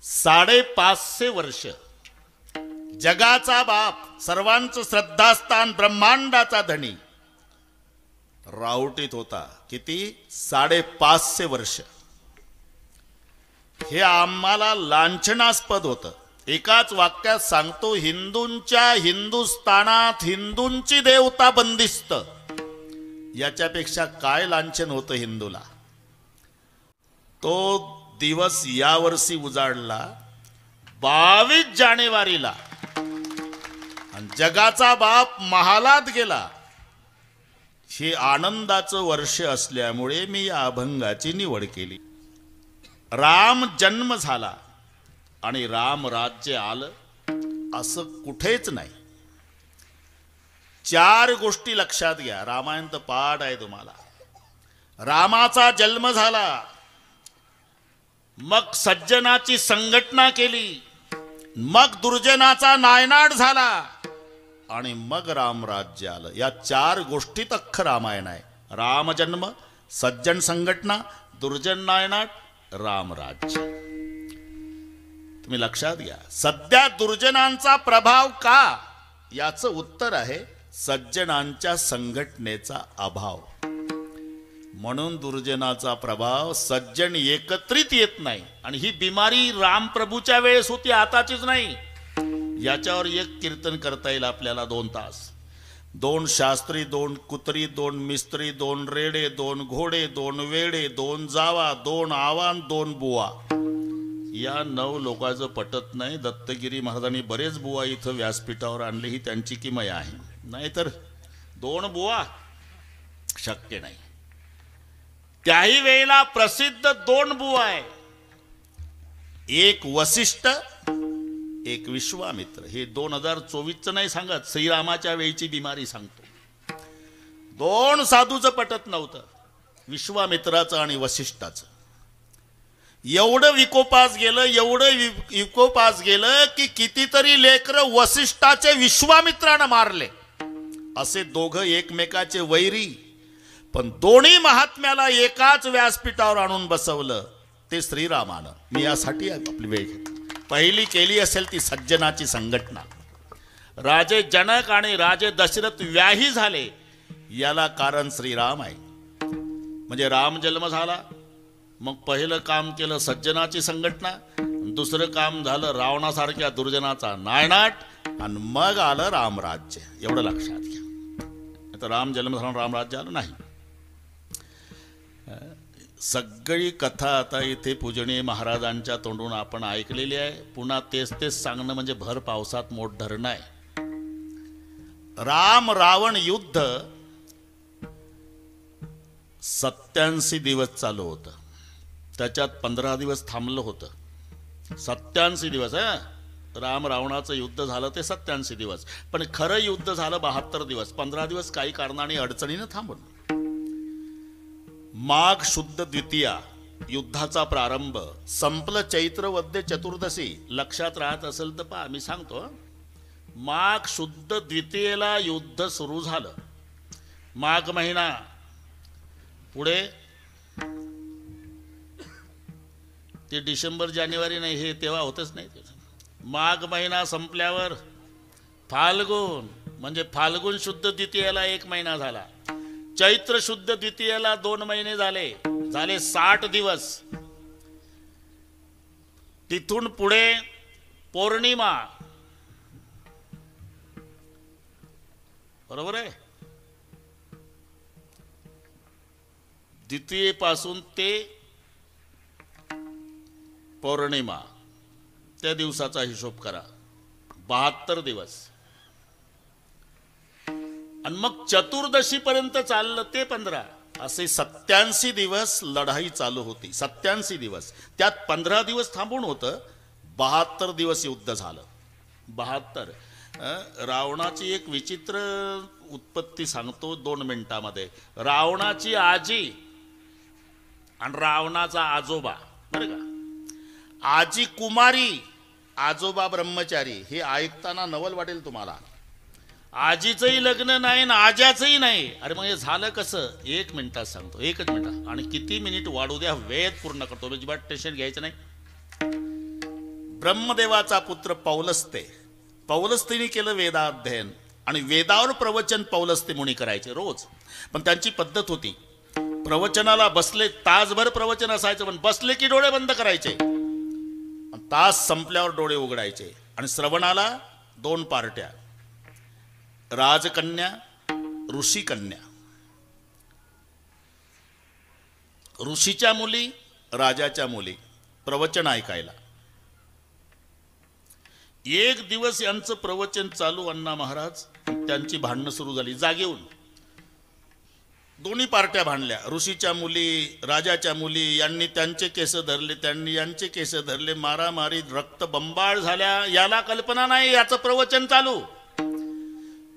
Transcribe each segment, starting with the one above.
550 वर्ष जगाचा बाप, सर्वांचं श्रद्धास्थान, ब्रह्मांडाचा धनी राहुटीत होता. किती? 550 वर्ष. हे आम्हाला लांछनास्पद होतं. एकाच वाक्यात सांगतो, हिंदूंच्या हिंदुस्थानात हिंदूंची देवता बंदिस्त. याच्यापेक्षा काय लांछन होतं हिंदूला? तो दिवस यावर्षी उजाडला 22 जानेवारीला आणि जगाचा बाप महालात गेला. हे आनंदाचं वर्ष असल्यामुळे मी या अभंगाची निवड केली. राम जन्म झाला आणि राम राज्य आलं असं कुठेच नाही. 4 गोष्टी लक्षात घ्या. रामायण तर पाठ आहे तुम्हाला. रामाचा जन्म झाला, मग सज्जनाची संघटना केली, मग दुर्जनाचा नायनाट झाला आणि मग रामराज्य आलं. या 4 गोष्टीत अख्खं रामायण आहे. राम जन्म, सज्जन संघटना, दुर्जन नायनाट, रामराज्य. तुम्ही लक्षात घ्या. सध्या दुर्जनांचा प्रभाव का? याचं उत्तर आहे सज्जनांच्या संघटनेचा अभाव. म्हणून दुर्जनाचा प्रभाव, सज्जन एकत्रित येत नाही. आणि ही बिमारी रामप्रभूच्या वेळेस होती, आताचीच नाही. याच्यावर एक कीर्तन करता येईल आपल्याला 2 तास. 2 शास्त्री, 2 कुत्री, 2 मिस्त्री, 2 रेडे, 2 घोडे, 2 वेडे, 2 जावा, 2 आवान, 2 बुवा. या 9 लोकांचं पटत नाही. दत्तगिरी महाराजांनी बरेच बुवा इथं व्यासपीठावर आणले, ही त्यांची किमया आहे. नाहीतर 2 बुवा शक्य नाही. त्याही वेळेला प्रसिद्ध 2 बुवा आहे. एक वसिष्ठ, एक विश्वामित्र. हे 2024चं नाही सांगत, श्रीरामाच्या वेळीची बिमारी सांगतो. 2 साधूचं पटत नव्हतं, विश्वामित्राचं आणि वसिष्ठाचं. एवढं विकोपास गेलं, एवढं विकोपास गेलं की कितीतरी लेकरं वसिष्ठाचे विश्वामित्रानं मारले. असे दोघं एकमेकाचे वैरी, पण दोन्ही महात्म्याला एकाच व्यासपीठावर आणून बसवलं ते श्रीरामानं. मी यासाठी आपली वेळ घेतो. पहिली केली असेल ती सज्जनाची संघटना. राजे जनक आणि राजे दशरथ व्याही झाले, याला कारण श्रीराम आहे. म्हणजे राम जन्म झाला, मग पहिलं काम केलं सज्जनाची संघटना, दुसरं काम झालं रावणासारख्या दुर्जनाचा नायनाट, आणि मग आलं रामराज्य. एवढं लक्षात घ्या. आता राम जन्म झाला, रामराज्य आलं नाही. सगळी कथा आता इथे पूजनीय महाराजांच्या तोंडून आपण ऐकलेली आहे. पुन्हा तेच तेच सांगणं म्हणजे भर पावसात मोठ धरणं आहे. राम रावण युद्ध 87 दिवस चालू होतं. त्याच्यात 15 दिवस थांबलं होतं. 87 दिवस. राम रावणाचं युद्ध झालं ते 87 दिवस, पण खरं युद्ध झालं 72 दिवस. 15 दिवस काही कारणाने अडचणीनं थांबून. माघ शुद्ध द्वितीया युद्धाचा प्रारंभ, संपलं चैत्र वद्य चतुर्दशी. लक्षात राहत असेल तर पहा, मी सांगतो. माघ शुद्ध द्वितीयेला युद्ध सुरू झालं. माघ महिना पुढे ते डिसेंबर जानेवारी नाही, हे तेव्हा होतच नाही. माघ महिना संपल्यावर फाल्गुन, म्हणजे फाल्गुन शुद्ध द्वितीयेला 1 महिना झाला. चैत्र शुद्ध द्वितीयेला 2 महिने झाले 60 दिवस. तिथून पुढे पौर्णिमा, बरोबर आहे. द्वितीयेपासून ते पौर्णिमा, त्या दिवसाचा हिशोब करा. 72 दिवस. आणि मग चतुर्दशी पर्यंत चाललं ते 15. असे 87 दिवस लढाई चालू होती. 87 दिवस. त्यात 15 दिवस थांबून होतं. 72 दिवस युद्ध झालं. 72. रावणाची एक विचित्र उत्पत्ती सांगतो 2 मिनिटामध्ये. रावणाची आजी आणि रावणाचा आजोबा, बरं का. आजी कुमारी, आजोबा ब्रह्मचारी. हे ऐकताना नवल वाटेल तुम्हाला. आजीचंही लग्न नाही ना आज्याचंही नाही. अरे मग हे झालं कसं? 1 मिनिटात सांगतो, 1च मिनिटात. आणि किती मिनिट वाढू द्या, वेळ पूर्ण करतो. अजिबात टेन्शन घ्यायचं नाही. ब्रह्मदेवाचा पुत्र पौलस्त्य, पौलस्त्याने केलं वेदाध्ययन आणि वेदावर प्रवचन पौलस्त्य मुनी करायचे रोज. पण त्यांची पद्धत होती, प्रवचनाला बसले तासभर प्रवचन असायचं, पण बसले की डोळे बंद करायचे, तास संपल्यावर डोळे उघडायचे. आणि श्रवणाला 2 पार्ट्या, राजकन्या, ऋषिकन्या. ऋषीच्या मुली, राजाच्या मुली प्रवचन ऐकायला. एक दिवस यांचं प्रवचन चालू, अण्णा महाराज त्यांची भांडणं सुरू झाली जागेहून. दोन्ही पार्ट्या भांडल्या, ऋषीच्या मुली, राजाच्या मुली. यांनी त्यांचे केस धरले, त्यांनी यांचे केस धरले, मारामारी, रक्त बंबाळ झाल्या. याला कल्पना नाही याचं प्रवचन चालू.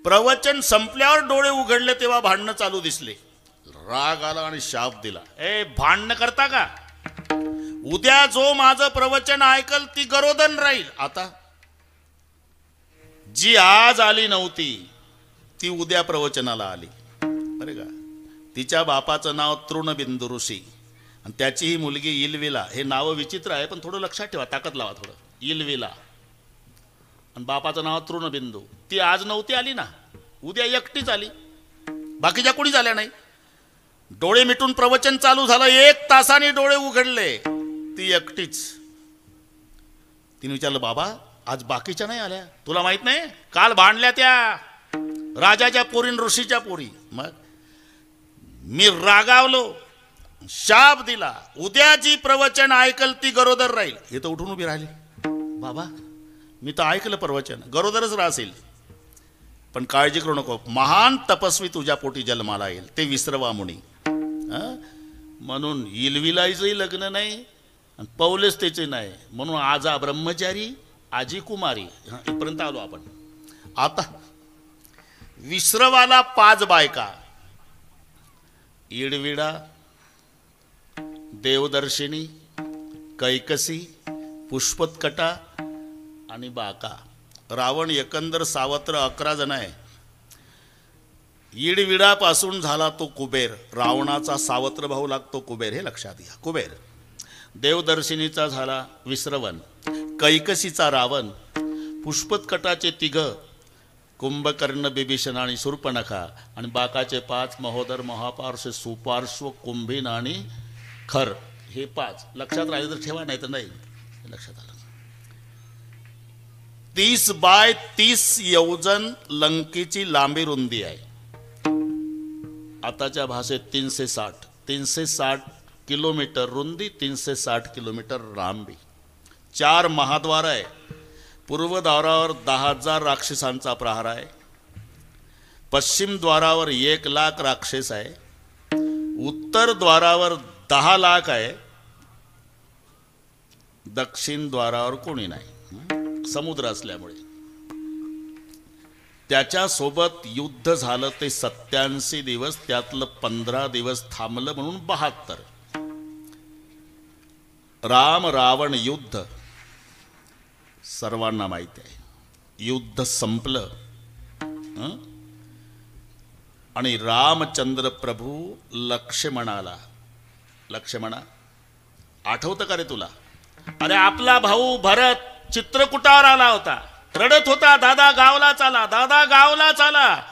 प्रवचन संपल्यावर डोळे उघडले तेव्हा भांडणं चालू दिसले. राग आला आणि शाप दिला, भांडणं करता का? उद्या जो माझं प्रवचन ऐकल ती गरोदर राहील. आता जी आज आली नव्हती ती उद्या प्रवचनाला आली. बरे का? तिच्या बापाचं नाव तृणबिंदू ऋषी आणि त्याची ही मुलगी इलविला. हे नाव विचित्र आहे पण थोडं लक्षात ठेवा, ताकद लावा थोडं. इलविला आणि बापाचं नाव तृणबिंदू. ती आज नव्हती आली ना, उद्या एकटीच आली, बाकीच्या कोणी झाल्या नाही. डोळे मिटून प्रवचन चालू झालं, 1 तासाने डोळे उघडले, ती एकटीच. तिने विचारलं, बाबा आज बाकीच्या नाही आल्या? तुला माहित नाही, काल भांडल्या त्या राजाच्या पोरीन ऋषीच्या पोरी. मग मी रागावलो, शाप दिला, उद्या जी प्रवचन ऐकल ती गरोदर राहील. हे तर उठून उभी राहिली. बाबा मी तर ऐकलं प्रवचन, गरोदरच राहशील, पण काळजी करू नको, महान तपस्वी तुझ्या पोटी जन्माला येईल, ते विसरवा मुनी. म्हणून इलविलाईचंही लग्न नाही आणि पौलस्त्याचे नाही, म्हणून आजा ब्रह्मचारी आजी कुमारी. इथपर्यंत आलो आपण. आता विसरवाला 5 बायका, इडविडा, देवदर्शिनी, कैकसी, पुष्पत्कटा आणि बाका. रावण एकंदर सावत्र 11 जण आहे. इडविडापासून झाला तो कुबेर, रावणाचा सावत्र भाऊ लागतो कुबेर, हे लक्षात घ्या. कुबेर. देवदर्शिनीचा झाला विश्रवण, कैकसीचा रावण, पुष्पत्कटाचे 3 कुंभकर्ण, बिभीषण आणि शूर्पणखा, आणि बाकाचे 5 महोदर, महापार्श्व, सुपार्श्व, कुंभीन आणि खर. हे 5 लक्षात राहिले तर ठेवा, नाही तर नाही. लक्षात आलं. 30 बाय 30 योजन लंकेची लांबी रुंदी आहे. आताच्या भाषेत 360 किलोमीटर रुंदी, 360 किलोमीटर लांबी. 4 महाद्वार आहे. पूर्व द्वारावर 10,000 राक्षसांचा प्रहार आहे. पश्चिम द्वारावर 1,00,000 राक्षस आहे. उत्तर द्वारावर 10 लाख आहे. दक्षिण द्वारावर कोणी नाही, समुद्र असल्यामुळे. त्याच्यासोबत युद्ध झालं ते 87 दिवस, त्यातलं 15 दिवस थांबलं म्हणून 72. राम रावण युद्ध सर्वांना माहिती आहे. युद्ध संपलं आणि रामचंद्र प्रभू लक्ष्मणाला, लक्ष्मणा आठवतं का रे तुला? अरे आपला भाऊ भरत चित्रकूटावर आला होता, रडत होता, दादा गावला चाला, दादा गावला चाला.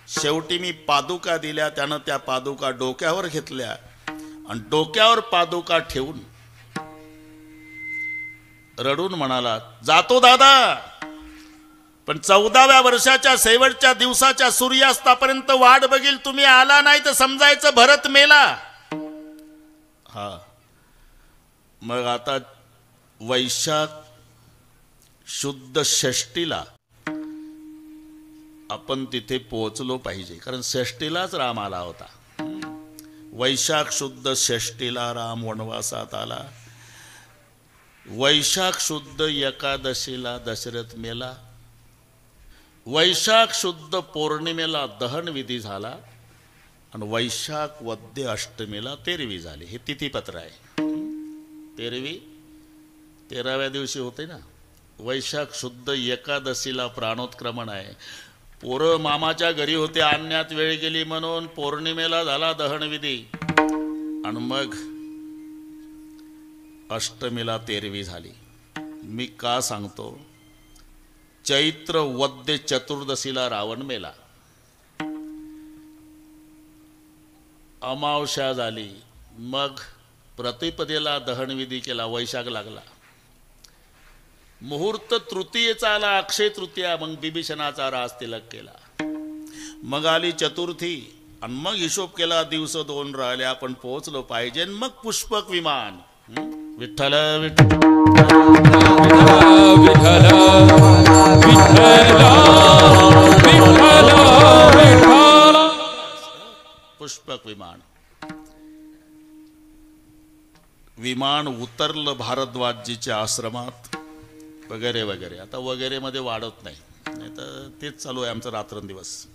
शेवटी मी पादुका दिल्या, त्यानं त्या पादुका डोक्यावर घेतल्या आणि डोक्यावर पादुका ठेवून रडून म्हणाला, जातो दादा, पण 14व्या वर्षाच्या शेवटच्या दिवसाच्या सूर्यास्तापर्यंत वाट बघील, तुम्ही आला नाही तर समजायचं भरत मेला. हा, मग आता वैशाख शुद्ध षष्टीला आपण तिथे पोहोचलो पाहिजे, कारण षष्टीलाच राम आला होता. वैशाख शुद्ध षष्टीला राम वनवासात आला. वैशाख शुद्ध एकादशीला दशरथ मेला. वैशाख शुद्ध पौर्णिमेला दहन विधी झाला आणि वैशाख वद्य अष्टमीला तेरवी झाली. हे तिथीपत्र आहे. तेरवी 13व्या दिवशी होते ना. वैशाख शुद्ध एकादशीला प्राणोत्क्रमण आहे. पोरं मामाच्या घरी होते, आणण्यात वेळ गेली म्हणून पौर्णिमेला झाला दहनविधी आणि मग अष्टमीला तेरवी झाली. मी का सांगतो? चैत्र वद्य चतुर्दशीला रावण मेला, अमावस्या झाली, मग प्रतिपदेला दहनविधी केला, वैशाख लागला, मुहूर्त तृतीयेचा आला, अक्षय तृतीया, मग बिभीषणाचा राज तिलक केला, मग आली चतुर्थी, आणि मग हिशोब केला, दिवस 2 राहिले, आपण पोहोचलो पाहिजे, मग पुष्पक विमान. विठ्ठल विठ्ठल विठ्ठल विठ्ठल विठ्ठल, पुष्पक विमान. विमान उतरलं भारद्वाजजीच्या आश्रमात वगैरे वगैरे. आता वगैरे मध्ये वाढत नाही, नाही तर तेच चालू आहे आमचं रात्रंदिवस.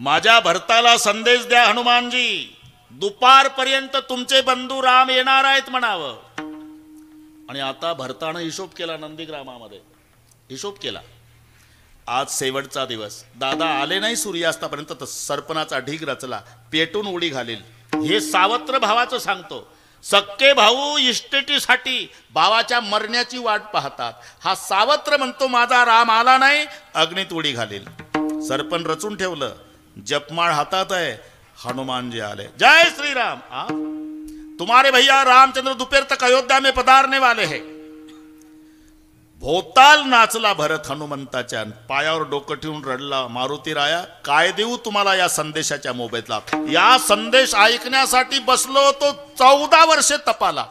माझ्या भरताला संदेश द्या हनुमानजी, दुपारपर्यंत तुमचे बंधू राम येणार आहेत म्हणावं. आणि आता भरतानं हिशोब केला, नंदीग्रामामध्ये हिशोब केला, आज शेवटचा दिवस, दादा आले नाही सूर्यास्तापर्यंत तर सरपणाचा ढीग रचला, पेटून उडी घालील. हे सावत्र भावाचं सांगतो. सक्के भाऊ इस्टेटीसाठी भावाच्या मरण्याची वाट पाहतात. हा सावत्र म्हणतो माझा राम आला नाही, अग्नीत उडी घालील. सरपण रचून ठेवलं, जपमाळ हातात आहे, हनुमान जी आले. जय श्री राम. तुम्हारे भैया रामचंद्र दोपहर तक अयोध्या में पधारने वाले हैं. भोवताल नाचला भरत हनुमंताच्या, पायावर डोकं ठेवून रडला, मारुती राया काय देऊ तुम्हाला या संदेशाच्या मोबदला. या संदेश ऐकण्यासाठी बसलो तो 14 वर्षे तपाला.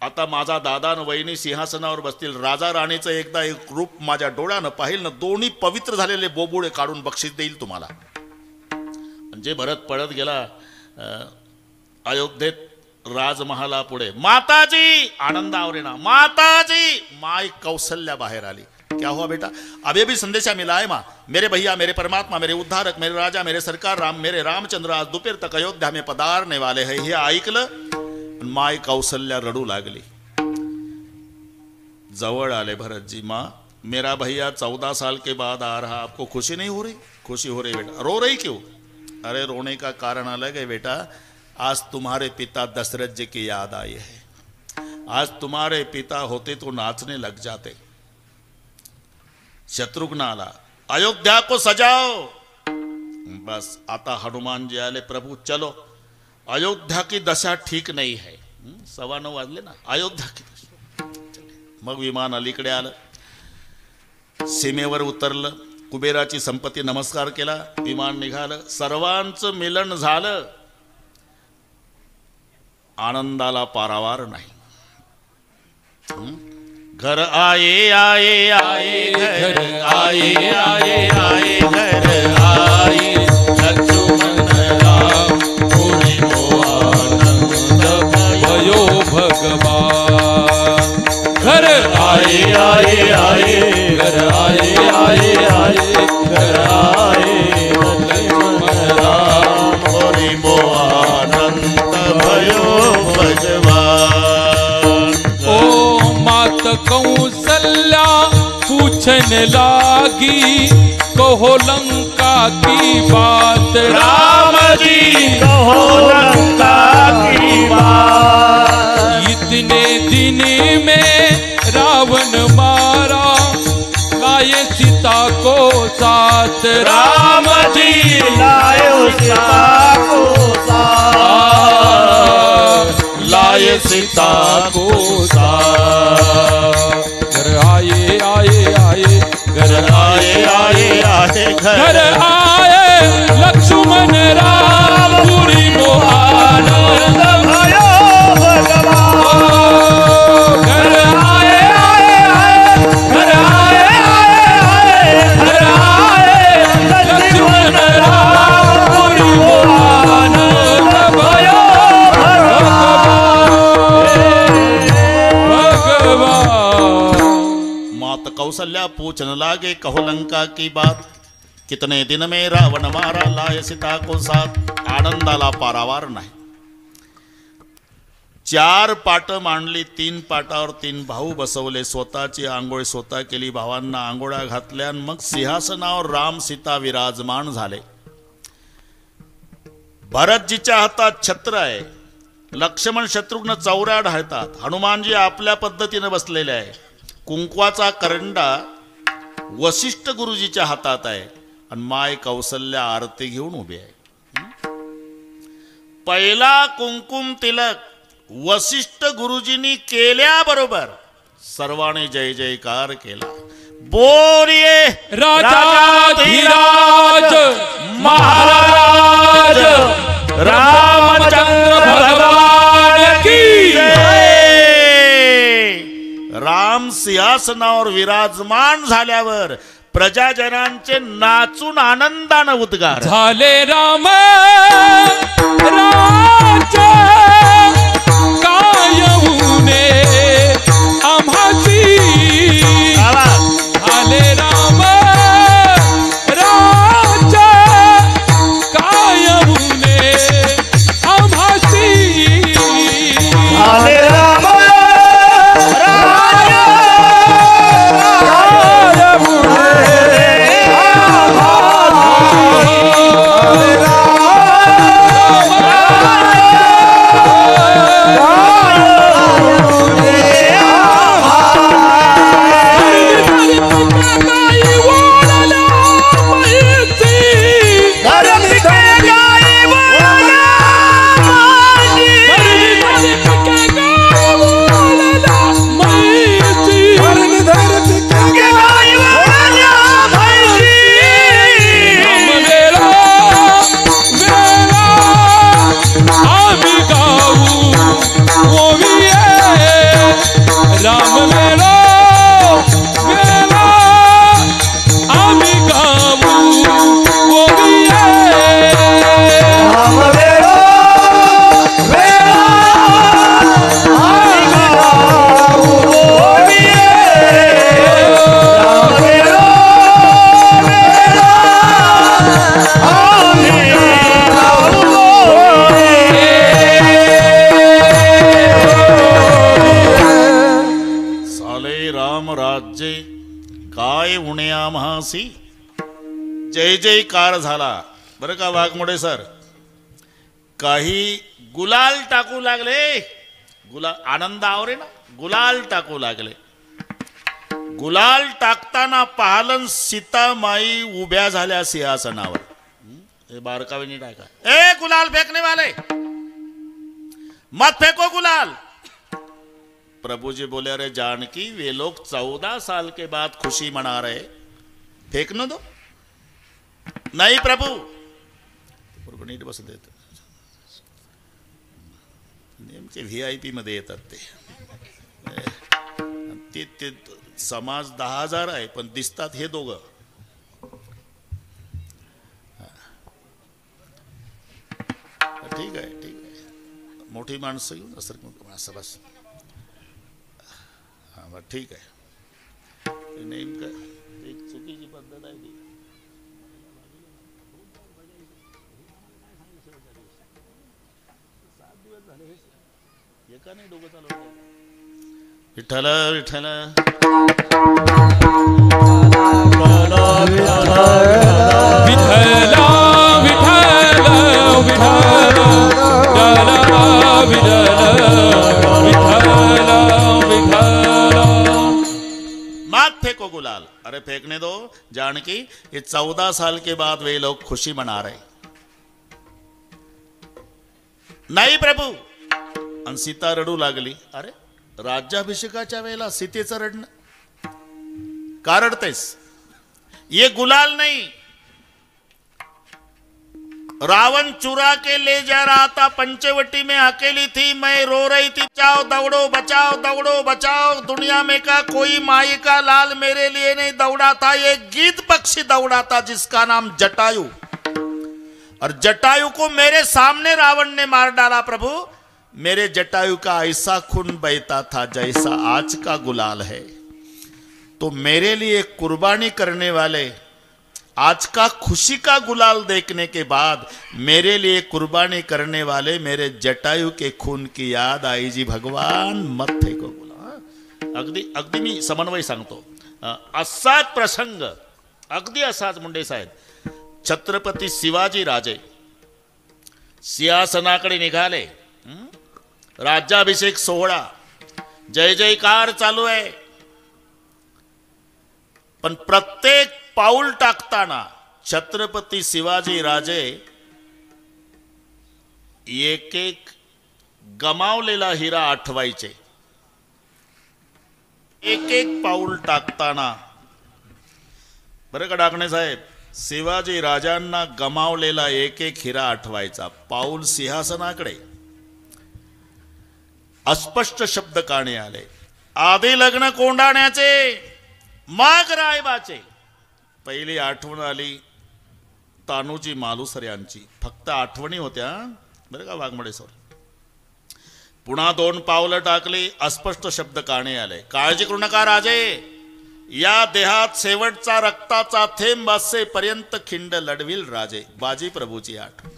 आता माझा दादा न वहिनी सिंहासनावर बसतील, राजा राणीचं एकदा एक रूप माझ्या डोळ्यानं पाहिल ना, दोन्ही पवित्र झालेले बोबुळे काढून बक्षीस देईल तुम्हाला. म्हणजे भरत पळत गेला अयोध्येत राजमहाला पुढे. माताजी आनंदावर ना, माताजी. माई कौशल्या बाहेर आली. क्या हुआ बेटा? अभी भी संदेशा मिला है माँ, मेरे भैया, मेरे परमात्मा, मेरे उद्धारक, मेरे राजा, मेरे सरकार राम, मेरे रामचंद्र आज दोपहर तक अयोध्या में पधारने वाले हैं. हे ऐकलं माय कौशल्या रडू लागली. जवळ आले भरतजी. माँ मेरा भैया 14 साल के बाद आ रहा, आपको खुशी नहीं हो रही? खुशी हो रही बेटा. रो रही क्यों? अरे रोने का कारण अलग है बेटा, आज तुम्हारे पिता दशरथ जी की याद आई है. आज तुम्हारे पिता होते तो नाचने लग जाते. शत्रुघ्न आला, अयोध्या को सजाओ. बस आता हनुमान जी आले. प्रभु चलो, अयोध्या की दशा ठीक नहीं है. 9:15 वाजले ना, अयोध्या की दशा. मग विमान अलीकडे आलं, सीमेवर उतरलं, कुबेराची संपत्ती नमस्कार केला, विमान निघालं, सर्वांचं मिलन झालं. आनंदाला पारावार नाही. घर आए आए आए घर आए आए आए घर आए लक्ष्मण राम पूरी आनंद भयो भगवान. घर आए आए आए घर आए आए आए घर आए लक्ष्मण राम पूरी आनंद भयो भगवान. ओ मात कौशल्या पूछन लागी, कहो लंका की बात. राम जी कहो लंका की बात. इतने दिन में रावण मारा, लाए सीता को साथ. राम जी लायो सीता को साथ, लाए सीता को साथ. घर आए आए आए घर आए आए आए घर आए लक्ष्मण राम पूरी आनंद भयो भगवान. घर आए आए आए घर आए आए घर आए लक्ष्मण राम पूरी आनंद भयो भगवान. मात कौशल्या पूछन लागे, कहो लंका की बात. कितने दिन में रावण मारा, लाए सीता को साथ. आनंदाला पारावार नाही. 4 पाट मांडली, 3 पाटावर 3 भाऊ बसवले. स्वतःची आंघोळ स्वतः केली, भावांना आंघोळा घातल्या. मग सिंहासनावर राम सीता विराजमान झाले. भरतजीच्या हातात छत्र आहे, लक्ष्मण शत्रुघ्न चौऱ्या ढाळतात, हनुमानजी आपल्या पद्धतीने बसलेले आहे, कुंकवाचा करंडा वशिष्ठ गुरुजीच्या हातात आहे आणि माय कौसल्या आरती घेऊन उभी आहे. पहिला कुंकुम तिलक वशिष्ठ गुरुजींनी केल्याबरोबर सर्वांनी जय जयकार केला. बोलिये राजाधिराज महाराज रामचंद्र भगवान की जय. राम सिंहासनावर विराजमान झाल्यावर प्रजाजनांचे नाचून आनंदानं उद्गार झाले. राम राज्य काय होऊने आम्हाची. झाले राम राज्य काय होऊने आम्हाची. झाले राम जय जयकार झाला. बरं का वाघमोडे सर, काही गुलाल टाकू लागले, आनंद आवरे ना, गुलाल टाकू लागले. गुलाल टाकताना पाहलन सीतामाई उभ्या झाल्या सिंहासनावर. हे बारकावेनी टाका. ए गुलाल फेकने वाले, मत फेको गुलाल. प्रभु जी बोले, अरे जानकी वे लोग 14 साल के बाद खुशी मना रहे, फेकने दो. नाही प्रभू, नीट बस देत नेमके VIP मध्ये येतात ते समाज 10,000 आहे पण दिसतात हे दोघं. ठीक आहे ठीक आहे, मोठी माणसं घेऊन असं बस. हा बरं ठीक आहे. नेमकं एक चुकीची पद्धत आहे ती. एका नाही डोकं चालवलं. विठ्ठल विठ्ठल विठ्ठला मात फेंको गुलाल. अरे फेंकने दो जानकी, ये 14 साल के बाद वे लोग खुशी मना रहे. नाही प्रभू. आणि सीता रडू लागली. अरे राज्याभिषेकाच्या वेळेला सीतेचं रडणं का रडतेस? ये गुलाल नहीं, रावण चुरा के ले जा रहा था, पंचवटी में अकेली थी, मैं रो रही थी, बचाओ दौड़ो बचाओ, दुनिया में का कोई माई का लाल मेरे लिए नहीं दौड़ा था, ये गीत पक्षी दौड़ा था जिसका नाम जटायु, और जटायु को मेरे सामने रावण ने मार डाला. प्रभु मेरे जटायु का ऐसा खून बहता था जैसा आज का गुलाल है. तो मेरे लिए कुर्बानी करने वाले आज का खुशी का गुलाल देखने के बाद मेरे लिए कुर्बानी करने वाले मेरे जटायु के खून की याद आई जी. भगवान मत फेको गुलाल. अगदी मी समन्वय सांगतो. असाच प्रसंग, अगदी असाच मुंडे साहेब, छत्रपती शिवाजी राजे सिंहासनाकडे निघाले. राज्याभिषेक सोहळा, जय जयकार चालू आहे. पण प्रत्येक पाऊल टाकताना छत्रपती शिवाजी राजे एक एक गमावलेला हिरा आठवायचे. एक एक पाऊल टाकताना, बरं का डाकणे साहेब, शिवाजी राजांना गमावलेला एक एक हिरा आठवायचा. पाऊल सिंहासनाकडे. अस्पष्ट शब्द कानी आले. आधी लग्न कोंडाण्याचे, मग रायबाचे. पहिली आठवण आली तानूजी मालुसरे यांची. फक्त आठवणी होत्या बरं का वाघमोडे सर. पुन्हा 2 पावलं टाकली, अस्पष्ट शब्द कानी आले. काळजी करू नका राजे, या देहात शेवटचा रक्ताचा थेंब असेपर्यंत खिंड लढविल राजे. बाजी प्रभूची आठवण.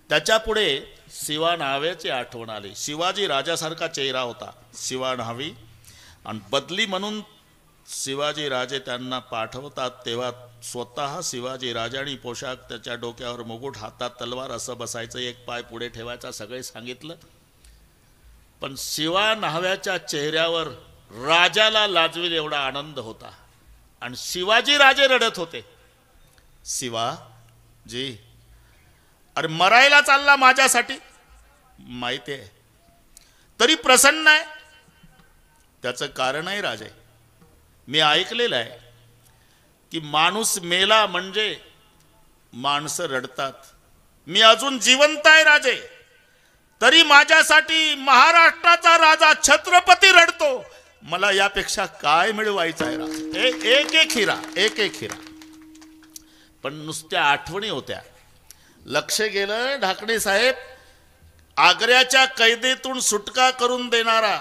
त्याच्या पुढे शिवा न्हाव्याची आठवण आली. शिवाजी राजासारखा चेहरा होता, शिवा न्हावी. आणि बदली म्हणून शिवाजी राजे त्यांना पाठवतात तेव्हा स्वतः शिवाजी राजांनी पोशाख, त्याच्या डोक्यावर मुकुट, हातात तलवार, असं बसायचं, एक पाय पुढे ठेवायचा, सगळे सांगितलं. पण शिवा न्हाव्याच्या चेहऱ्यावर राजाला लाजवेल एवढा आनंद होता. आणि शिवाजी राजे रडत होते. शिवाजी, अरे मरायला चालला माझ्यासाठी, माहिती आहे, तरी प्रसन्न आहे. त्याचं कारण आहे राजे, मी ऐकलेलं आहे की माणूस मेला म्हणजे माणसं रडतात. मी अजून जिवंत आहे राजे, तरी माझ्यासाठी महाराष्ट्राचा राजा छत्रपती रडतो. मला यापेक्षा काय मिळवायचं आहे राजे? एक एक हिरा, एक एक हिरा. पण नुसत्या आठवणी होत्या. लक्ष गेलं ढाकणे साहेब, आग्र्याच्या कैदेतून सुटका करून देणारा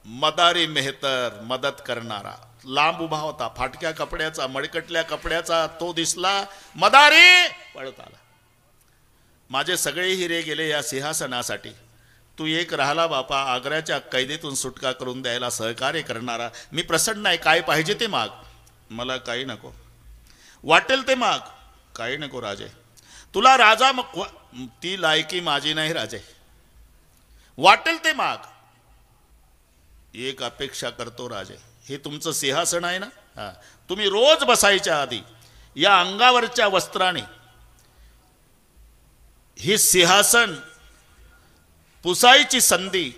मदारी मेहतर, मदत करणारा, लांब उभा होता, फाटक्या कपड्याचा, मडकटल्या कपड्याचा. तो दिसला, मदारी पळत आला. माझे सगळे हिरे गेले या सिंहासनासाठी, तू एक राहिला बापा, आग्र्याच्या कैदेतून सुटका करून द्यायला सहकार्य करणारा. मी प्रसन्न आहे, काय पाहिजे ते माग. मला काही नको, वाटेल ते माग. काही नको राजे, तुला राजा मग ती लायकी माझी नाही राजे. वाटेल ते माग. एक अपेक्षा करतो राजे, हे तुमचं सिंहासन आहे ना, तुम्ही रोज बसायच्या आधी या अंगावरच्या वस्त्राने ही सिंहासन पुसायची संधी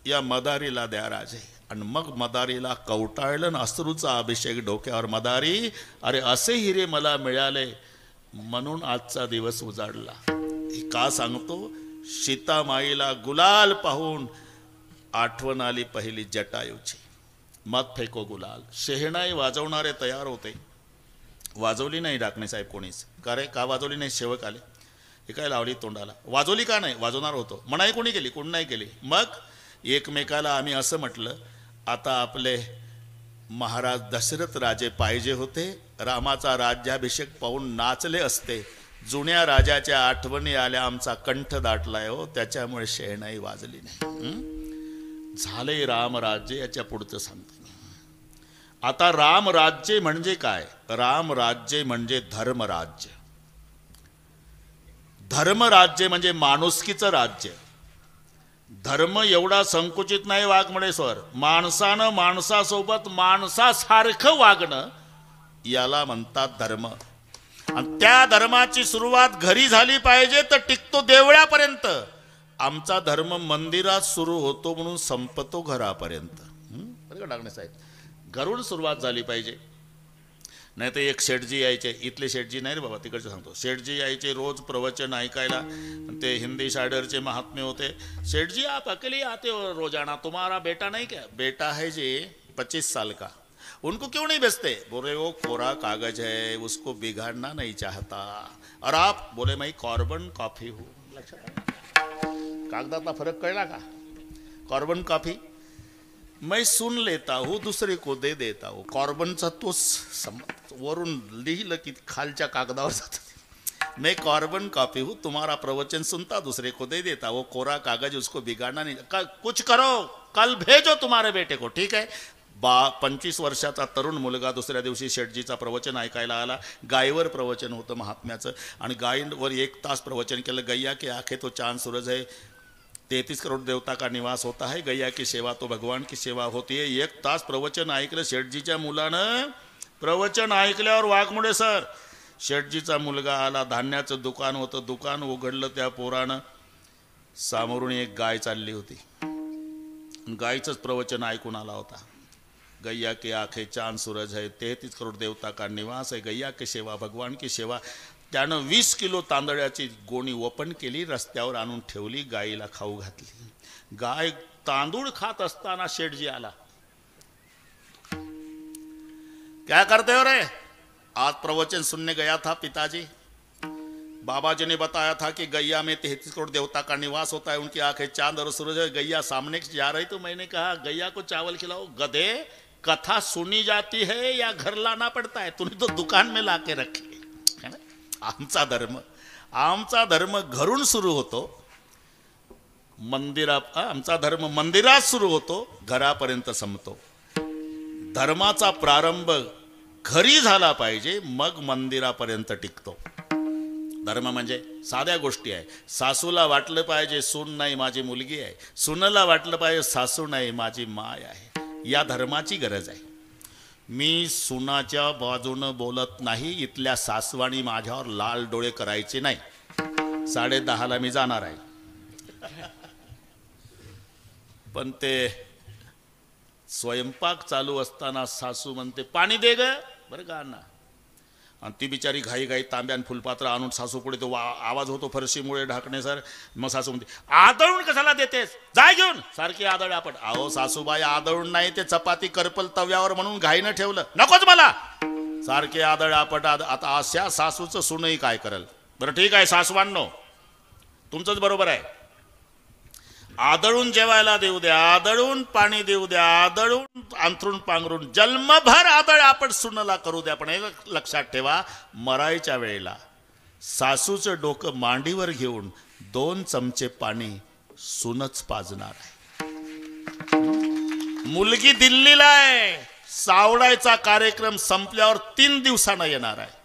या मदारीला द्या राजे. आणि मग मदारीला कवटाळलं ना अश्रूचा अभिषेक डोक्यावर. मदारी, अरे असे हिरे मला मिळाले म्हणून आजचा दिवस उजाडला. हे का सांगतो? सीतामाईला गुलाल पाहून आठवण आली पहिली जटायूची. मग फेको गुलाल. शेहणाई वाजवणारे तयार होते, वाजवली नाही ढाकणे साहेब कोणीच. का रे, का वाजवली नाही? सेवक आले, हे काय लावली तोंडाला. वाजवली का नाही? वाजवणार होतो. मनाई कोणी केली? कोण नाही केली. मग एकमेकाला आम्ही असं म्हटलं, आता आपले महाराज दशरथ राजे पाहिजे होते, रामाचा राज्याभिषेक पाहून नाचले असते. जुन्या राजाच्या आठवणी आल्या, आमचा कंठ दाटलाय हो, त्याच्यामुळे शेहणाई वाजली नाही. झाले रामराज्य. याच्या पुढचं सांगते. आता रामराज्य म्हणजे काय? रामराज्य म्हणजे धर्मराज्य. धर्मराज्य म्हणजे माणुसकीचं राज्य. धर्म एवढा संकुचित नाही वाघमोडे सर. माणसानं माणसासोबत माणसासारखं वागणं याला म्हणतात धर्म. आणि त्या धर्माची सुरुवात घरी झाली पाहिजे तर टिकतो देवळापर्यंत. आमचा धर्म मंदिरात सुरू होतो म्हणून संपतो घरापर्यंत. बरं का ढाकणे साहेब, घरून सुरुवात झाली पाहिजे. नाही तर एक शेठजी यायचे, इथले शेठजी नाही रे बाबा, तिकडचे सांगतो. शेठजी यायचे रोज प्रवचन ऐकायला. ते हिंदी शायरचे महात्मे होते. शेठजी, आप अकेले आते हो रोजाना, तुम्हारा बेटा नहीं क्या? बेटा है जी 25 साल का. उनको क्यों नहीं बेचते? बोले वो कोरा कागज है, उसको बिगाड़ना नहीं चाहता. और आप? बोले मैं कार्बन कॉफी हूँ. कागदातला फरक कळला का? कार्बन कॉफी मैं सुन लेता हूँ, दूसरे को दे देता हूँ. कार्बनचा तोच वरून लिहिलं की खालच्या कागदावर जातं. मैं कार्बन कॉपी हूँ, तुम्हारा प्रवचन सुनता, दूसरे को दे देता. वो कोरा कागज, उसको बिगाड़ना नहीं. कुछ करो, कल भेजो तुम्हारे बेटे को, ठीक है? 25 वर्षाचा तरुण मुलगा दुसऱ्या दिवशी शेठजीचा प्रवचन ऐकायला आला. गायीवर प्रवचन होतं महात्म्याचं, आणि गायीवर 1 तास प्रवचन केलं. गैया के आंखें तो चांद सूरज है, 33 करोड देवता का निवास होता है, गैया की सेवा तो भगवान की सेवा होती है. 1 तास प्रवचन ऐकलं शेठजीच्या मुलानं. प्रवचन ऐकल्यावर वाघमोडे सर, शेठजीचा मुलगा आला. धान्याचं दुकान होतं, दुकान उघडलं. त्या पोरानं सामोरून एक गाय चालली होती. गायचंच प्रवचन ऐकून आला होता. गैया के आंखें चांद सूरज है, 33 करोड देवता का निवास है, गैया की सेवा भगवान की सेवा. त्यानं 20 किलो तांदळाची गोणी ओपन केली, रस्त्यावर आणून ठेवली, गायीला खाऊ घातली. गाय तांदूळ खात असताना शेठजी आला. क्या करते हो रे? आज प्रवचन सुनने गया था पिताजी, बाबा जी ने बताया था कि गैया में 33 करोड़ देवता का निवास होता है, उनकी आंखें चांद और सूरज है. गैया सामने जा रही तो मैंने कहा गैया को चावल खिलाओ. गधे, कथा सुनी जाती है या घर लाना पड़ता है? तूने तो दुकान में लाके रखे है ना. आमचा धर्म घरून सुरू होतो, आमचा धर्म मंदिरात सुरू होतो, घरापर्यंत संपतो. धर्माचा प्रारंभ घरी झाला पाहिजे, मग मंदिरापर्यंत टिकतो. धर्म म्हणजे साध्या गोष्टी आहे. सासूला वाटलं पाहिजे सून नाही माझी मुलगी आहे, सुनला वाटलं पाहिजे सासू नाही माझी माय आहे. या धर्माची गरज आहे. मी सुनाच्या बाजूनं बोलत नाही. इथल्या सासवाणी माझ्यावर लाल डोळे करायचे नाही. 10:30 मी जाणार आहे. पण ते स्वयंपाक चालू असताना सासू म्हणते पाणी दे ग बरं का अण्णा, आणि ती बिचारी घाई तांब्यान फुलपात्र आणून सासू पुढे तो आवाज होतो फरशीमुळे ढाकणे सर. मग सासू म्हणते आदळून कशाला देतेस, जाय घेऊन. सारखी आदळ आपण. अहो सासूबाई आदळून नाही, ते चपाती करपल तव्यावर म्हणून घाईनं ठेवलं. नकोच मला सारखे आदळ आपट. आता अशा सासूचं सूनही काय करल. बरं ठीक आहे सासवांनो, तुमचंच बरोबर आहे. आदळून जेवायला देऊ द्या, आदळून पाणी देऊ द्या, आदळून अंथरून पांघरून जन्मभर आदळ आपण सुनला करू द्या. पण हे लक्षात ठेवा, मरायच्या वेळेला सासूचं डोकं मांडीवर घेऊन 2 चमचे पाणी सुनच पाजणार आहे. मुलगी दिल्लीला आहे, सावडायचा कार्यक्रम संपल्यावर 3 दिवसांना येणार आहे.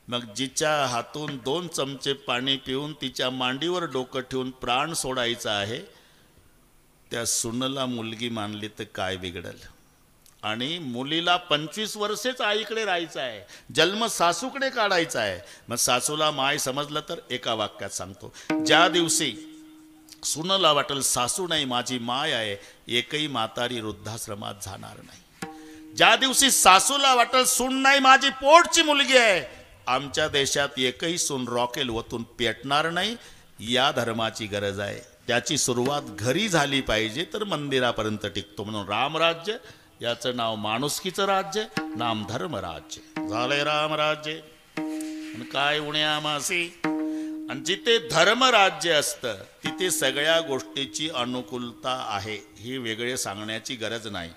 मग जिच्या हातून 2 चमचे पाणी पिऊन तिच्या मांडीवर डोकं ठेवून प्राण सोडायचा आहे, त्या सुनला मुलगी मानली तर काय बिघडल. आणि मुलीला 25 वर्षेच आईकडे राहायचं आहे, जन्म सासूकडे काढायचा आहे. मग सासूला माय समजलं तर एका वाक्यात सांगतो, ज्या दिवशी सुनला वाटेल सासू नाही माझी माय आहे, एकही म्हातारी वृद्धाश्रमात जाणार नाही. ज्या दिवशी सासूला वाटेल सून नाही माझी पोटची मुलगी आहे, आमच्या देशात एकही सून रॉकेल वतून पेटणार नाही. या धर्माची गरज आहे. त्याची सुरुवात घरी झाली पाहिजे तर मंदिरापर्यंत टिकतो. म्हणून रामराज्य याचं नाव माणुसकीचं राज्य, नाम धर्मराज्य. झालंय रामराज्य काय उण्या मासी. आणि जिथे धर्मराज्य असतं तिथे सगळ्या गोष्टीची अनुकूलता आहे. ही वेगळे सांगण्याची गरज नाही.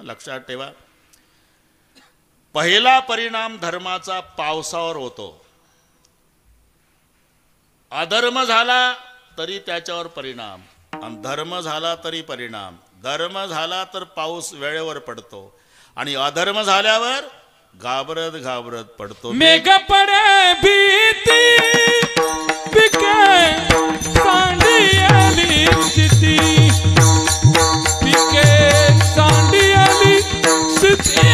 लक्षात ठेवा, पहिला परिणाम धर्माचा पावसावर होतो. अधर्म झाला तरी त्याच्यावर परिणाम, आणि धर्म झाला तरी परिणाम. धर्म झाला तर पाऊस वेळेवर पडतो, आणि अधर्म झाल्यावर घाबरत घाबरत पडतो. मेघ पडे भीती पिके सांडी आली स्थिती, पिके सांडी आली स्थिती,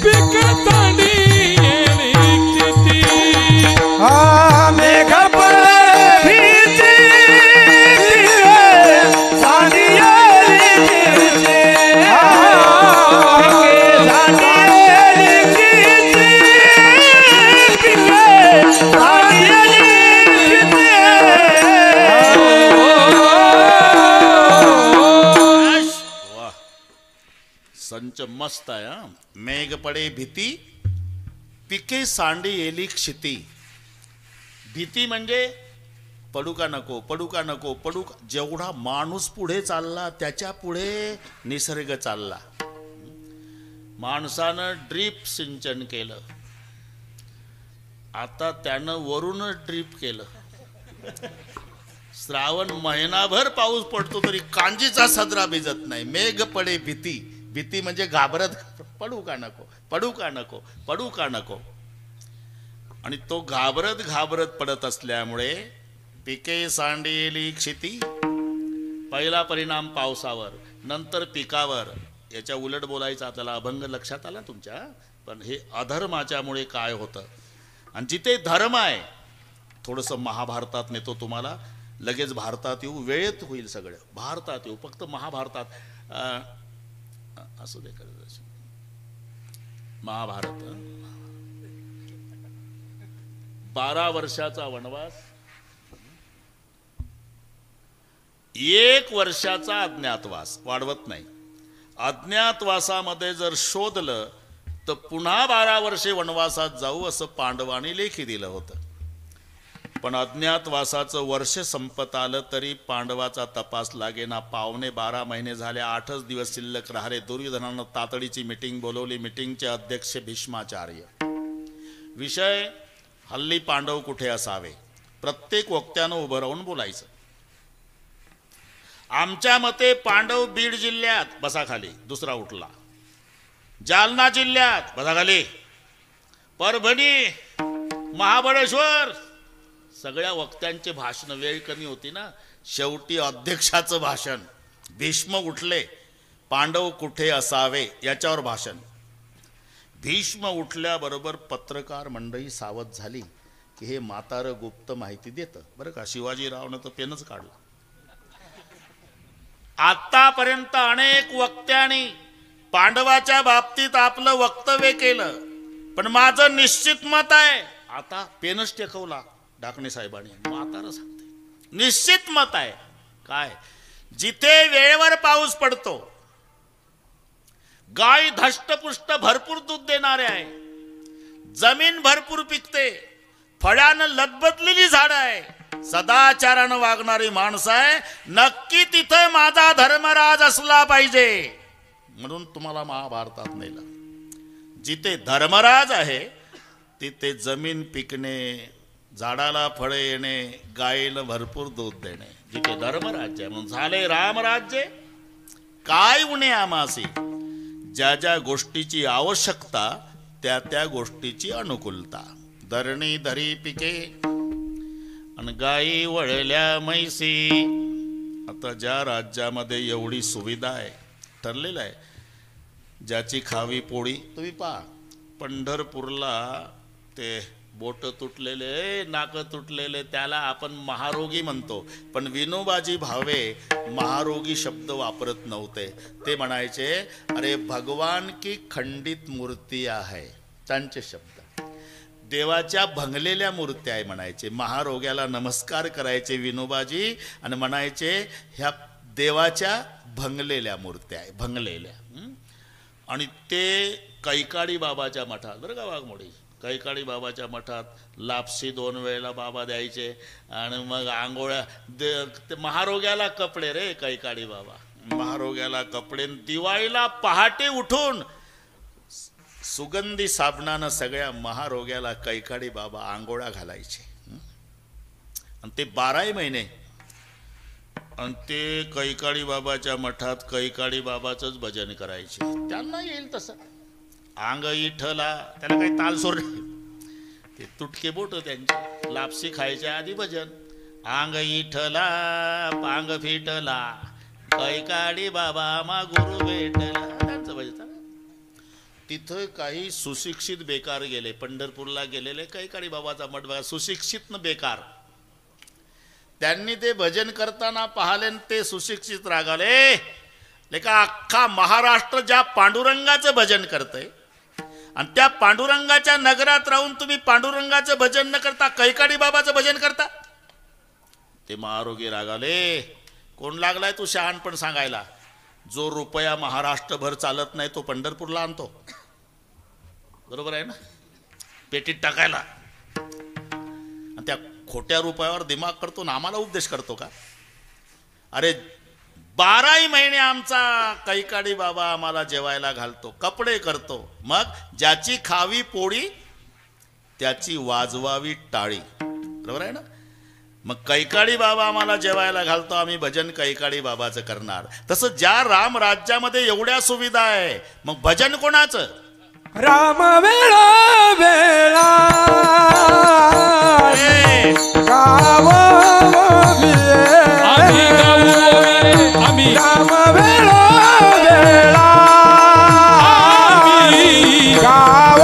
पिके सांडी आली स्थिती. मेघ पडे भीती सांडी आली स्थिती, संच मस्त आहे. मेघ पडे भीती पिके सांडी येली क्षिती. भीती म्हणजे पडू का नको, पडू का नको, पडू का. जेवढा माणूस पुढे चालला त्याच्या पुढे निसर्ग चालला. माणसानं ड्रीप सिंचन केलं, आता त्यानं वरूनच ड्रीप केलं. श्रावण महिनाभर पाऊस पडतो तरी कांजीचा सदरा भिजत नाही. मेघ पडे भीती, भीती म्हणजे घाबरत, पडू का नको, पडू का नको, पडू का नको. आणि तो घाबरत घाबरत पडत असल्यामुळे पिके सांडेली क्षिती. पहिला परिणाम पावसावर, नंतर पिकावर. याच्या उलट बोलायचं आपल्याला अभंग लक्षात आला तुमच्या. पण हे अधर्माच्यामुळे काय होतं. आणि जिथे धर्म आहे, थोडंसं महाभारतात नेतो तुम्हाला, लगेच भारतात येऊ, वेळेत होईल सगळं. भारतात येऊ, फक्त महाभारतात असू दे. महाभारत 12 वर्षाचा वनवास, 1 वर्षाचा अज्ञातवास. वाढवत नाही. अज्ञातवासामध्ये जर शोधलं तर पुन्हा 12 वर्षे वनवासात जाऊ असं पांडवांनी लेखी दिलं होतं. पण अज्ञातवासाचं वर्ष संपत आलं तरी पांडवाचा तपास लागेना. पावणे 12 महिने झाले, 8च दिवस शिल्लक राहिले. दुर्योधनानं तातडीची मिटिंग बोलवली. मिटिंगचे अध्यक्ष भीष्माचार्य. विषय, हल्ली पांडव कुठे असावे. प्रत्येक वक्त्यानं उभं राहून बोलायचं. आमच्या मते पांडव बीड जिल्ह्यात, बसा खाली. दुसरा उठला. जालना जिल्ह्यात, बसा खाली. परभणी, महाबळेश्वर. सगळ्या वक्त्यांचे भाषण, वेळ कमी होती ना. शेवटी अध्यक्षाचं भाषण. भीष्म उठले. पांडव कुठे असावे याच्यावर भाषण. भीष्म उठल्याबरोबर पत्रकार मंडळी सावध झाली की हे म्हातारं गुप्त माहिती देतं बरं का. शिवाजीरावनं तर पेनच काढला. आतापर्यंत अनेक वक्त्यांनी पांडवाच्या बाबतीत आपलं वक्तव्य केलं, पण माझं निश्चित मत आहे. आता पेनच टेकवला डाकणे साहेबांनी. म्हातारं सांगते निश्चित मत आहे. काय? जिथे वेळेवर पाऊस पडतो, गाय धष्टपुष्ट भरपूर दूध देणारे आहे, जमीन भरपूर पिकते, फळानं लदबदलेली झाड आहे, सदाचारानं वागणारी माणसं आहे, नक्की तिथे माझा धर्मराज असला पाहिजे. म्हणून तुम्हाला महाभारतात नेलं. जिथे धर्मराज आहे तिथे जमीन पिकणे, झाडाला फळे येणे, गायीला भरपूर दूध देणे. जिथे धर्मराज्य आहे. म्हणून झाले रामराज्य. काय उणे आमासी. ज्या ज्या गोष्टीची आवश्यकता त्या त्या गोष्टीची अनुकूलता. धरणी धरी पिके आणि गायी वळल्या म्हैसी. आता ज्या राज्यामध्ये एवढी सुविधा आहे, ठरलेलं आहे, ज्याची खावी पोळी. तुम्ही पहा पंढरपूरला ते बोट तुटलेले, नाक तुटलेले, त्याला आपण महारोगी म्हणतो. पण विनोबाजी भावे महारोगी शब्द वापरत नव्हते. ते म्हणायचे अरे भगवान की खंडित मूर्ती आहे. त्यांचे शब्द देवाच्या भंगलेल्या मूर्त्या आहे म्हणायचे. महारोग्याला नमस्कार करायचे विनोबाजी आणि म्हणायचे ह्या देवाच्या भंगलेल्या मूर्त्या आहे, भंगलेल्या. आणि ते कैकाडी बाबाच्या मठात, बरं का वाघमोडी, कैकाडी बाबाच्या मठात लापसी 2 वेळेला बाबा द्यायचे. आणि मग आंघोळ्या ते महारोग्याला कपडे रे. कैकाडी बाबा महारोग्याला कपडे. दिवाळीला पहाटे उठून सुगंधी साबणानं सगळ्या महारोग्याला कैकाडी बाबा आंघोळ्या घालायचे. आणि ते 12 महिने. आणि ते कैकाडी बाबाच्या मठात कैकाडी बाबाचंच भजन करायचे. त्यांना येईल तसं. अंग इठला, त्याला काही तालसोर नाही. ते तुटके बोट त्यांचे. लापसी खायच्या आधी भजन. अंग इठला पांग फिटला, कैकाडी बाबा मा गुरु भेटला. त्यांचं भजन. तिथं काही सुशिक्षित बेकार गेले. पंढरपूरला गेलेले कैकाडी बाबाचा मठ बघा, सुशिक्षित न बेकार. त्यांनी ते भजन करताना पाहिले, ते सुशिक्षित रागाले. लेका अख्खा महाराष्ट्र ज्या पांडुरंगाचं भजन करतंय आणि त्या पांडुरंगाच्या नगरात राहून तुम्ही पांडुरंगाचं भजन न करता कैकाडी बाबाचं भजन करता. ते महारोगी रागाले. कोण लागलाय तू शहाणपण सांगायला. जो रुपया महाराष्ट्रभर चालत नाही तो पंढरपूरला आणतो. बरोबर आहे ना. पेटीत टाकायला. आणि त्या खोट्या रुपयावर दिमाग करतो ना आम्हाला उपदेश करतो का. अरे 12 महिने आमचा कैकाडी बाबा आम्हाला जेवायला घालतो, कपडे करतो. मग ज्याची खावी पोळी त्याची वाजवावी टाळी. बरोबर आहे ना. मग कैकाडी बाबा आम्हाला जेवायला घालतो, आम्ही भजन कैकाडी बाबाचं करणार. तसं ज्या राम राज्यामध्ये एवढ्या सुविधा आहे, मग भजन कोणाचं? राम वेळा वेळा गाव आम्ही गाऊ ओविये, आम्ही राम वेळा वेळा आम्ही गाव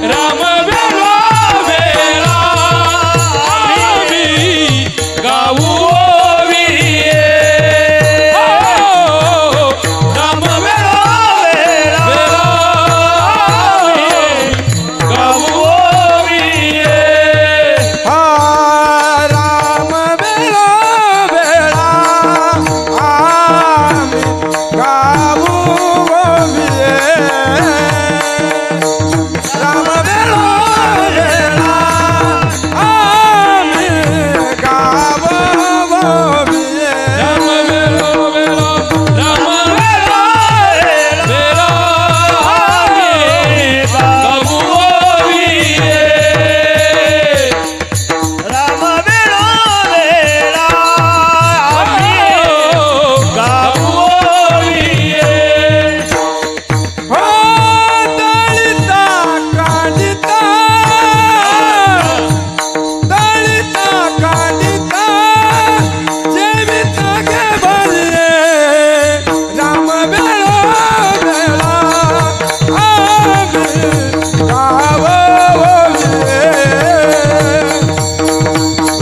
राम वेळा वेळा आम्ही गाऊ ओविये. हो, राम वेळा वेळा आम्ही गाऊ ओविये. हा राम वेळा वेळा आम्ही गाऊ राम वेळा वेळा आम्ही गाव राम वेळा वेळा राम वेळा वेळा आम्ही गाऊ ओविये. राम वेळा वेळा गाऊ ओविये. हो दलिता कांडिता दलिता कांडिता जीवित गे बलिये राम वेळा वेळा आम्ही गाव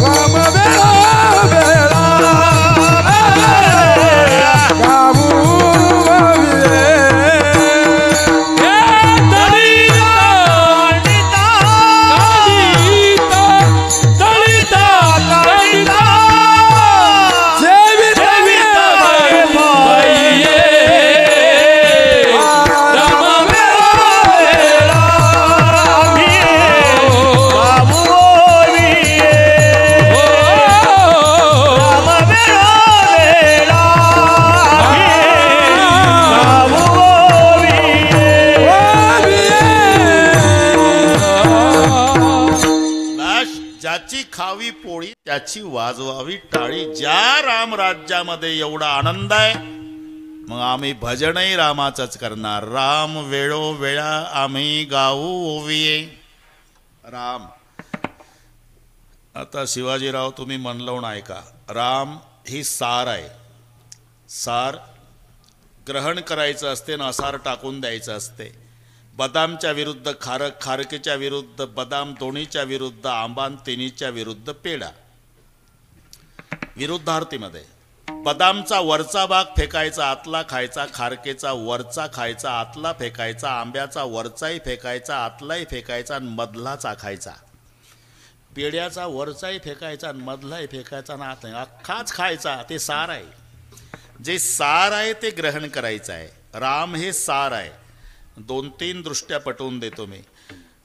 राम वेळा वेळा गाव ज्याची खावी पोळी त्याची वाजवावी टाळी. ज्या राम राज्यामध्ये एवढा आनंद आहे, मग आम्ही भजनही रामाचंच करणार. राम वेळोवेळा आम्ही गाऊ ओविये. राम, आता शिवाजीराव तुम्ही मन लावून ऐका. राम ही सार आहे. सार ग्रहण करायचं असते ना, असार टाकून द्यायचं असते. बदामच्या विरुद्ध खारक, खारकेच्या विरुद्ध बदाम, दोन्हीच्या विरुद्ध आंबा, तिन्हीच्या विरुद्ध पेढा. विरुद्धार्थीमध्ये बदामचा वरचा भाग फेकायचा, आतला खायचा. खारकेचा वरचा खायचा, आतला फेकायचा. आंब्याचा वरचाही फेकायचा, आतलाही फेकायचा आणि मधला चाखायचा. पेढ्याचा वरचाही फेकायचा आणि मधलाही फेकायचा आणि आत नाही, अख्खाच खायचा. ते सार आहे. जे सार आहे ते ग्रहण करायचं आहे. राम हे सार आहे. 2-3 दृष्ट्या पटवून देतो मी.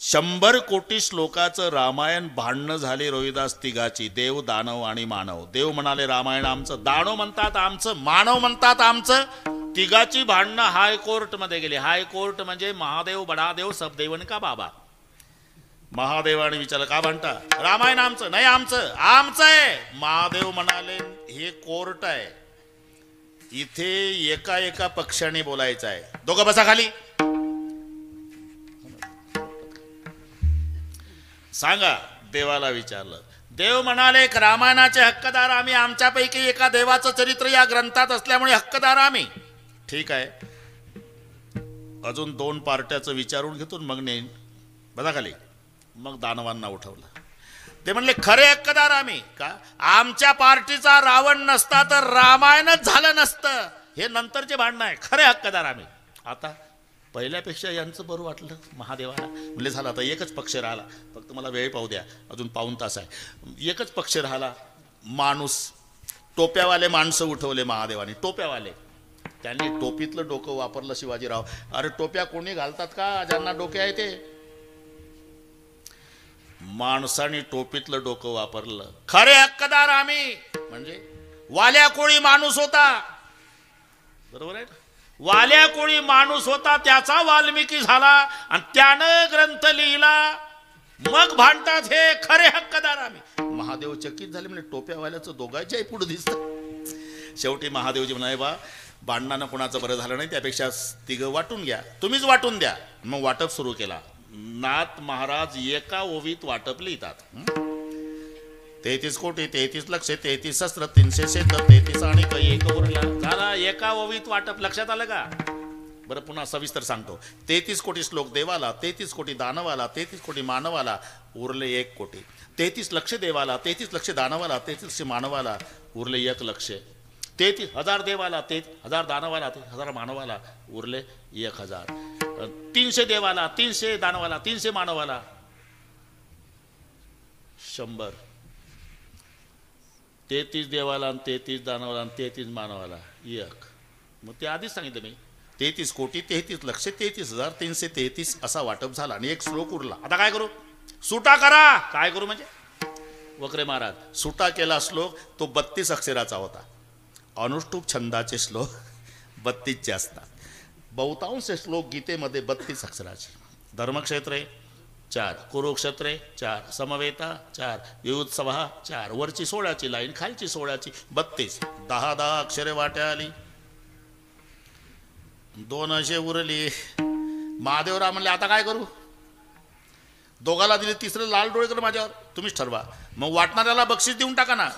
100 कोटी श्लोकाचं रामायण भांडणं झाली रोहिदास तिघाची, देव, दानव आणि मानव. देव म्हणाले रामायण आमचं, दानव म्हणतात आमचं, मानव म्हणतात आमचं. तिघाची भांडणं हायकोर्टमध्ये गेली. हायकोर्ट म्हणजे महादेव, बडादेव, सबदेवन का बाबा. महादेवाने विचारलं का भांडता? रामायण आमचं. नाही आमचं, आमचं आहे. महादेव म्हणाले हे कोर्ट आहे, इथे एका एका पक्षाने बोलायचं आहे. दोघं बसा खाली. सांगा. देवाला विचारलं. देव म्हणाले रामायणाचे हक्कदार आम्ही, आमच्यापैकी एका देवाचं चरित्र या ग्रंथात असल्यामुळे हक्कदार आम्ही. ठीक आहे, अजून 2 पार्ट्याचं विचारून घेतो मग नेईन. बसा खाली. मग दानवांना उठवलं. ते म्हणले खरे हक्कदार आम्ही. का? आमच्या पार्टीचा रावण नसता तर रामायणच झालं नसतं. हे नंतरचे भांडणं आहे. खरे हक्कदार आम्ही. आता पहिल्यापेक्षा यांचं बरं वाटलं महादेवाला. म्हणजे झालं आता एकच पक्ष राहिला, फक्त मला वेळ पाहू द्या, अजून पाऊण तास आहे. एकच पक्ष राहिला. माणूस, टोप्यावाले माणसं उठवले महादेवाने. टोप्यावाले, त्यांनी टोपीतलं डोकं वापरलं. शिवाजीराव, अरे टोप्या कोणी घालतात का ज्यांना डोके आहे ते? माणसाने टोपीतलं डोकं वापरलं. खरे हक्कदार आम्ही म्हणजे वाल्या कोळी माणूस होता. बरोबर आहे. वाल्या कोळी माणूस होता, त्याचा वाल्मिकी झाला आणि त्यानं ग्रंथ लिहिला. मग भांडतात हे खरे हक्कदार आम्ही. महादेव चकित झाले, म्हणजे टोप्यावाल्याचं दोघांच्याही पुढे दिसत. शेवटी महादेवजी म्हणाले, बा भांडणानं कोणाचं बरं झालं नाही, त्यापेक्षा तिघं वाटून घ्या, तुम्हीच वाटून द्या. मग वाटप सुरू केला. नाथ महाराज एका ओवीत वाटप लिहितात. 33 कोटी 33 लक्ष 33 सहस्त्र 300 शेत 33 आणि काही एक उरला. झाला एका ओवीत वाटप. लक्षात आलं का? बरं पुन्हा सविस्तर सांगतो. 33 कोटी श्लोक देवाला, 33 कोटी दानवाला, 33 कोटी मानवाला, उरले 1 कोटी. 33 लक्ष देवाला, 33 लक्ष दानवाला, 33 लक्ष मानवाला, उरले 1 लक्ष. 33,000 देवाला, 33,000 दानवाला, 33,000 मानवाला, उरले 1,000. 300 देवाला, 300 दानवाला, 300 मानवाला, 100. 33 देवाला, 33 दानवाला, 33 मानवाला 1. मग ते आधीच सांगितलं मी. 33 कोटी 33 लक्ष 33,333 असा वाटप झाला आणि 1 श्लोक उरला. आता काय करू? सुटा करा. काय करू म्हणजे? वक्रे महाराज सुटा केला श्लोक, तो 32 अक्षराचा होता. अनुष्टुप छंदाचे श्लोक 32चे असतात. बहुतांश श्लोक गीतेमध्ये 32 अक्षराचे. धर्मक्षेत्रे 4, कुरुक्षेत्रे 4, समवेता 4, विउत्सवा 4, वरची 16ची लाईन, खालची 16ची 32. 10 अक्षरे वाट्या आली. 2 असे उरली. महादेवराव म्हणले, आता काय करू? दोघाला दिली, तिसरं लाल डोळे कर माझ्यावर, तुम्हीच ठरवा. मग वाटणाऱ्याला बक्षीस देऊन टाका ना.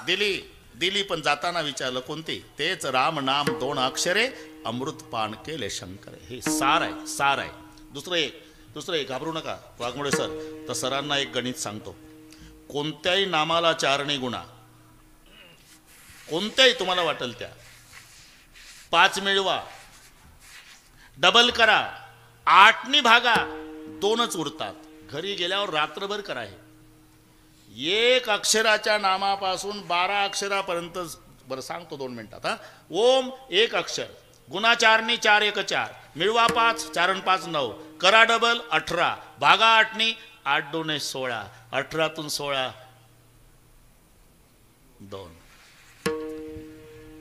दिली पण जाताना विचारलं कोणती? तेच राम नाम 2 अक्षरे अमृत पान केले शंकर. हे सार आहे. दुसरं एक घाबरू नका वाघमोडे सर. तर सरांना एक गणित सांगतो. कोणत्याही नामाला 4 गुणा, कोणत्याही तुम्हाला वाटेल त्या, 5 मिळवा, डबल करा, 8 भागा, 2च उरतात. घरी गेल्यावर रात्रभर करा. हे 1 अक्षराच्या नामापासून 12 अक्षरापर्यंत. बरं सांगतो 2 मिनिटात. हा ओम 1 अक्षर, गुणा 4 4 1 4, मिळवा 5, 4 5 9, करा डबल 18, भागा 8 8 2 16, 18तून 16 2.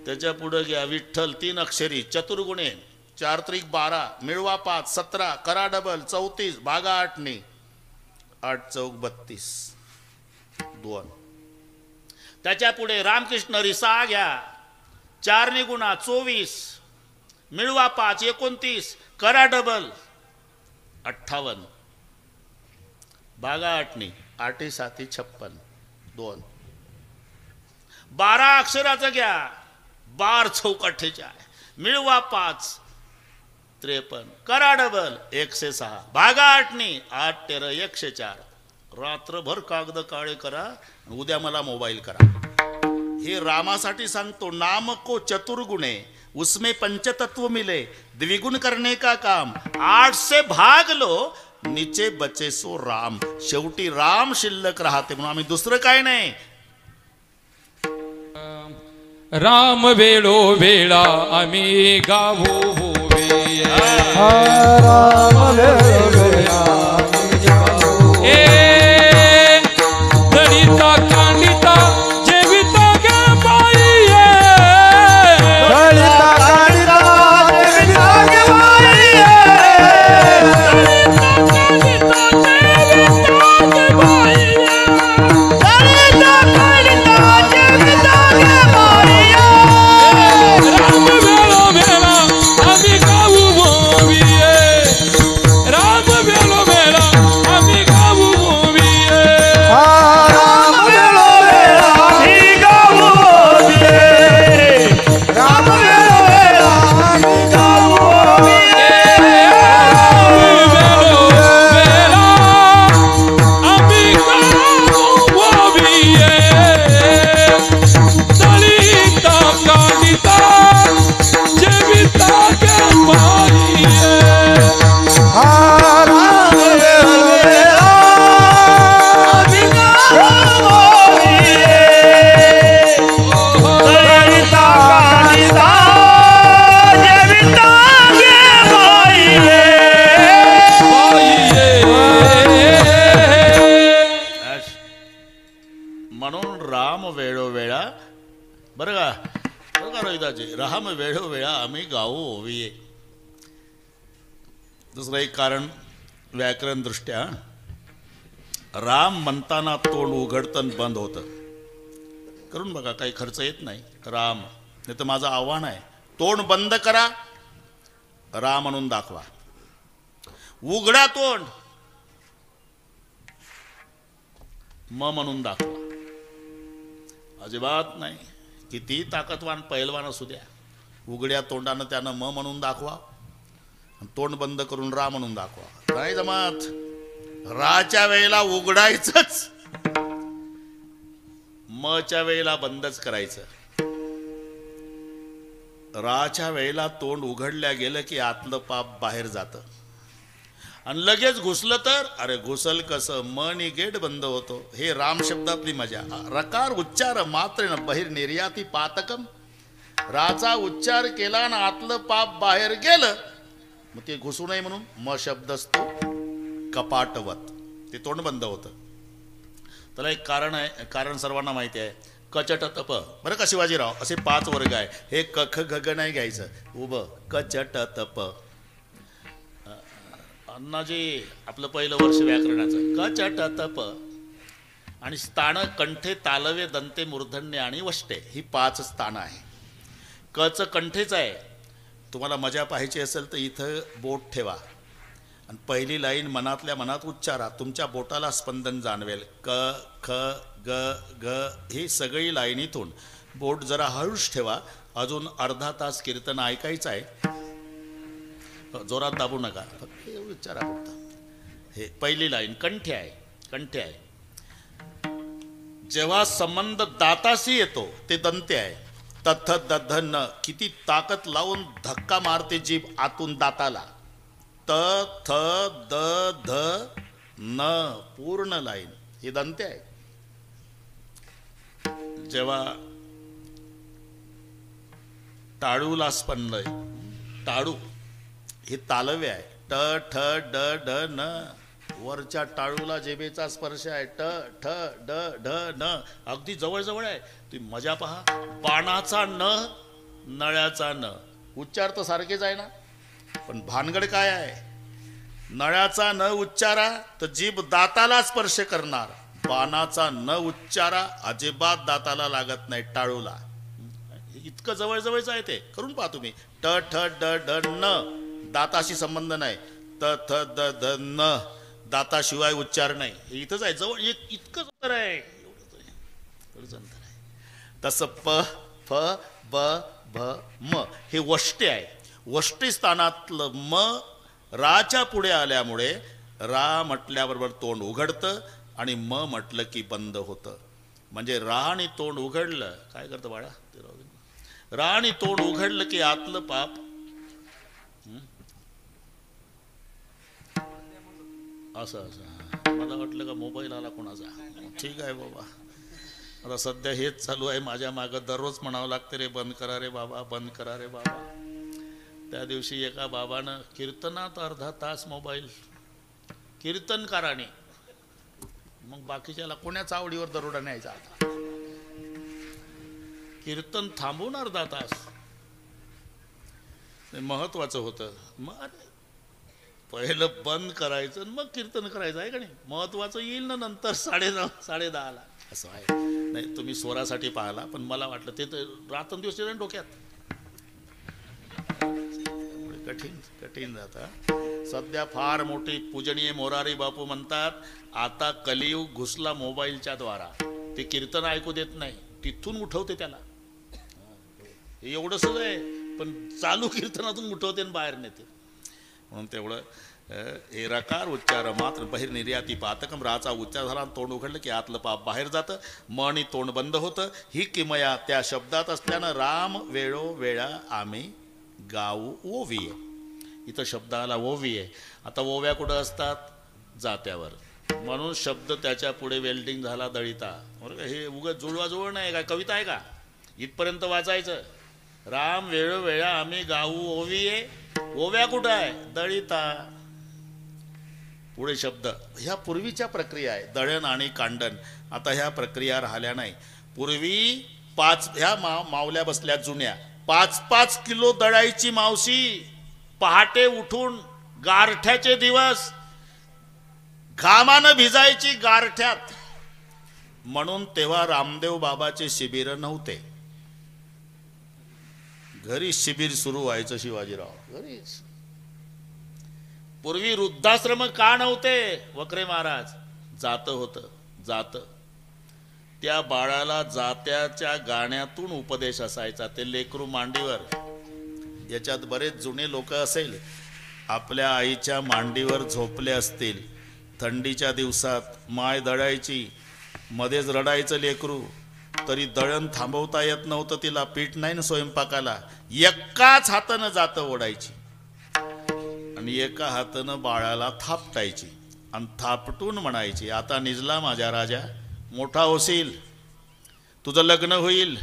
त्याच्या पुढे घ्या विठ्ठल 3 अक्षरी चतुर्गुणे, 4 त्रिक 12, मिळवा 5 17, करा डबल 34, भागा 8 8 चौक 32 2. त्याच्या पुढे रामकृष्ण रिसा घ्या, 4 गुणा 24, मिळवा 5 29, करा डबल 58, भागा 8 8 7 56 2. 12 अक्षराचं घ्या, 12 चौक 48, मिळवा 5 53, करा डबल 106, भागा 8 8 13 104. रात्रभर कागद काळे करा, उद्या मला मोबाईल करा. हे रामासाठी सांगतो. नाम को चतुर्गुणे उसमें पंचतत्व मिले, द्विगुण करने का काम, 8 से भाग लो नीचे बचे सो राम. शेवटी राम शिल्लक राहते म्हणून आम्ही दुसरं काय नाही. राम वेळो वेळा आम्ही गावो होवे. राम वेळोवेळा ए दलिता कांडिता जेविता गे बाईये. दलिता कांडिता जेविता गे बाईये. दलिता कांडिता जेविता गे बाईये. राम वेळो वेळा आम्ही गावो होविये. राम वेळो वेळा आम्ही गावो होविये. राम वेळोवेळा आम्ही गावो होविये. राम वेळोवेळा आम्ही गावो होविये. राम वेळोवेळा आम्ही गावो होविये. दलिता कांडिता जेविता गे बाईये. म्हणून राम वेळोवेळा बरं का रोहिदाजी, राम वेळोवेळा आम्ही गावो होविये. दुसरं एक कारण व्याकरण दृष्ट्या राम म्हणताना तोंड उघडतं बंद होतं. करून बघा, काही खर्च येत नाही. राम, नाही तर माझं आव्हान आहे, तोंड बंद करा, राम म्हणून दाखवा. उघडा तोंड, म म्हणून दाखवा. अजिबात नाही. किती ताकदवान पैलवान असू द्या, उघड्या तोंडानं त्यानं म म्हणून दाखवा, तोंड बंद करून रा म्हणून दाखवा. नाही जमात. राच्या वेळेला उघडायचंच, मच्या वेळेला बंदच करायचं. राच्या वेळेला तोंड उघडल्या गेलं की आतलं पाप बाहेर जातं, आणि लगेच घुसलं तर अरे घुसल कसं, मन गेट बंद होतो. हे राम शब्दातली मजा. रकार उच्चार मात्र बहिर निर्याती पातकम. राचा उच्चार केला ना आतलं पाप बाहेर गेलं, मग ते घुसू नये म्हणून म शब्द असतो कपाटवत, ते तोंड बंद होतं. त्याला एक कारण आहे, कारण सर्वांना माहिती आहे. कचट तप. बरं का शिवाजीराव, असे 5 वर्ग आहे. हे कख घग नाही घ्यायचं, उभं कचट तप. अण्णाजी आपलं पहिलं वर्ष व्याकरणाचं. कचट तप आणि स्थान कंठे तालवे दंते मूर्धन्य आणि वष्टे, ही 5 स्थानं आहे. कच कंठेच आहे. तुम्हाला मजा पाहायची असेल तर इथं बोट ठेवा आणि पहिली लाईन मनातल्या मनात उच्चारा, तुमच्या बोटाला स्पंदन जाणवेल. क ख ग घ ही सगळी लाईनीतून बोट जरा हळूच ठेवा. अजून अर्धा तास कीर्तन ऐकायचं आहे, जोरात दाबू नका, फक्त उच्चारा फक्त. हे पहिली लाईन कंठे आहे, कंठे आहे. जेव्हा संबंध दाताशी येतो ते दंते आहे. तथ दध न, किती ताकद लावून धक्का मारते जीभ आतून दाताला. त थ द ध न, पूर्ण लाईन हे दंते आहे. जेव्हा टाळूला स्पंदय, टाळू हे तालव्य आहे. ट ठ ड ढ न, वरच्या टाळूला जेबेचा स्पर्श आहे. ट ठ ड ढ न, अगदी जवळ जवळ आहे. तुम्ही मजा पहा. बाणाचा न, नळ्याचा न, उच्चार तर सारखेच आहे ना, पण भानगड काय आहे. नळ्याचा न उच्चारा तर जीभ दाताला स्पर्श करणार. बाणाचा न उच्चारा अजिबात दाताला लागत नाही, टाळूला. इतकं जवळ जवळच आहे ते. करून पहा तुम्ही. ट ठ ड ढ न, दाताशी संबंध नाही. त थ द ध न, दाताशिवाय उच्चार नाही. हे इथंच आहे, जवळ इतकंच अंतर आहे, एवढंच अंतर आहे. तसं प फ ब भ म हे वष्टे आहे. वष्टी स्थानातलं म राच्या पुढे आल्यामुळे रा म्हटल्याबरोबर तोंड उघडतं आणि म म्हटलं की बंद होतं. म्हणजे रा आणि तोंड उघडलं, काय करतं बाळा, रा आणि तोंड उघडलं की आतलं पाप असं असं. मला वाटलं का मोबाईल आला कोणाचा. ठीक आहे बाबा, आता सध्या हेच चालू आहे माझ्या मागं. दररोज म्हणावं लागतं रे बंद करा रे बाबा, बंद करा रे बाबा. त्या दिवशी एका बाबानं कीर्तनात अर्धा तास मोबाईल, कीर्तनकाराने. मग बाकीच्याला कोण्याच आवडीवर दरोडा न्यायचा. आता कीर्तन थांबून अर्धा तास, महत्वाचं होतं. मग पहिलं बंद करायचं मग कीर्तन करायचं आहे का नाही. महत्वाचं येईल ना नंतर 9:30 10:30ला. असं आहे. नाही तुम्ही स्वरासाठी पाहिला, पण मला वाटलं ते तर रात्रंदिवस येईल डोक्यात. कठीण कठीण जातं. सध्या फार मोठी पूजनीय मोरारी बापू म्हणतात, आता कलियुग घुसला मोबाईलच्या द्वारा. ते कीर्तन ऐकू देत नाही, तिथून उठवते त्याला. एवढंच आहे, पण चालू कीर्तनातून उठवते आणि बाहेर नेते. म्हणून तेवढं हे रकार उच्चार मात्र बहिर निर्याती पातकम. राचा उच्चार झाला, तोंड उघडलं की आतलं पाप बाहेर जातं, म आणि तोंड बंद होतं. ही किमया त्या शब्दात असल्यानं राम वेळो वेळा आम्ही गाऊ ओवी. इथं शब्दाला ओवी आहे. आता ओव्या कुठं असतात, जात्यावर. म्हणून शब्द त्याच्या पुढे वेल्डिंग झाला दळिता. बरं का, हे उगाच जुळवाजुळव नाही का, कविता आहे का. इथपर्यंत वाचायचं. राम वेळोवेळा आम्ही गाऊ ओवी आहे. ओव्या कुठं आहे, दळिता. पुढे शब्द. ह्या पूर्वीच्या प्रक्रिया आहे, दळण आणि कांडण. आता ह्या प्रक्रिया राहिल्या नाही. पूर्वी 5 ह्या मावल्या बसल्या जुन्या, 5-5 किलो दळायची मावशी. पहाटे उठून गारठ्याचे दिवस घामानं भिजायची गारठ्यात. म्हणून तेव्हा रामदेव बाबाचे शिबिर नव्हते. घरी शिबिर सुरू व्हायचं शिवाजीराव घरीच. पूर्वी वृद्धाश्रम का नव्हते? वक्रे महाराज जातं होतं. जातं त्या बाळाला जात्याच्या गाण्यातून उपदेश असायचा. ते लेकरू मांडीवर, याच्यात बरेच जुने लोक असेल, आपल्या आईच्या मांडीवर झोपले असतील. थंडीच्या दिवसात माय दळायची, मध्येच रडायचं लेकरू, तरी दळण थांबवता येत नव्हतं तिला. पीठ नाही ना स्वयंपाकाला. एकाच हातानं जातं ओढायची आणि एका हातानं बाळाला थापटायची आणि थापटून म्हणायची, आता निजला माझ्या राजा, मोठा होशील, तुझं लग्न होईल,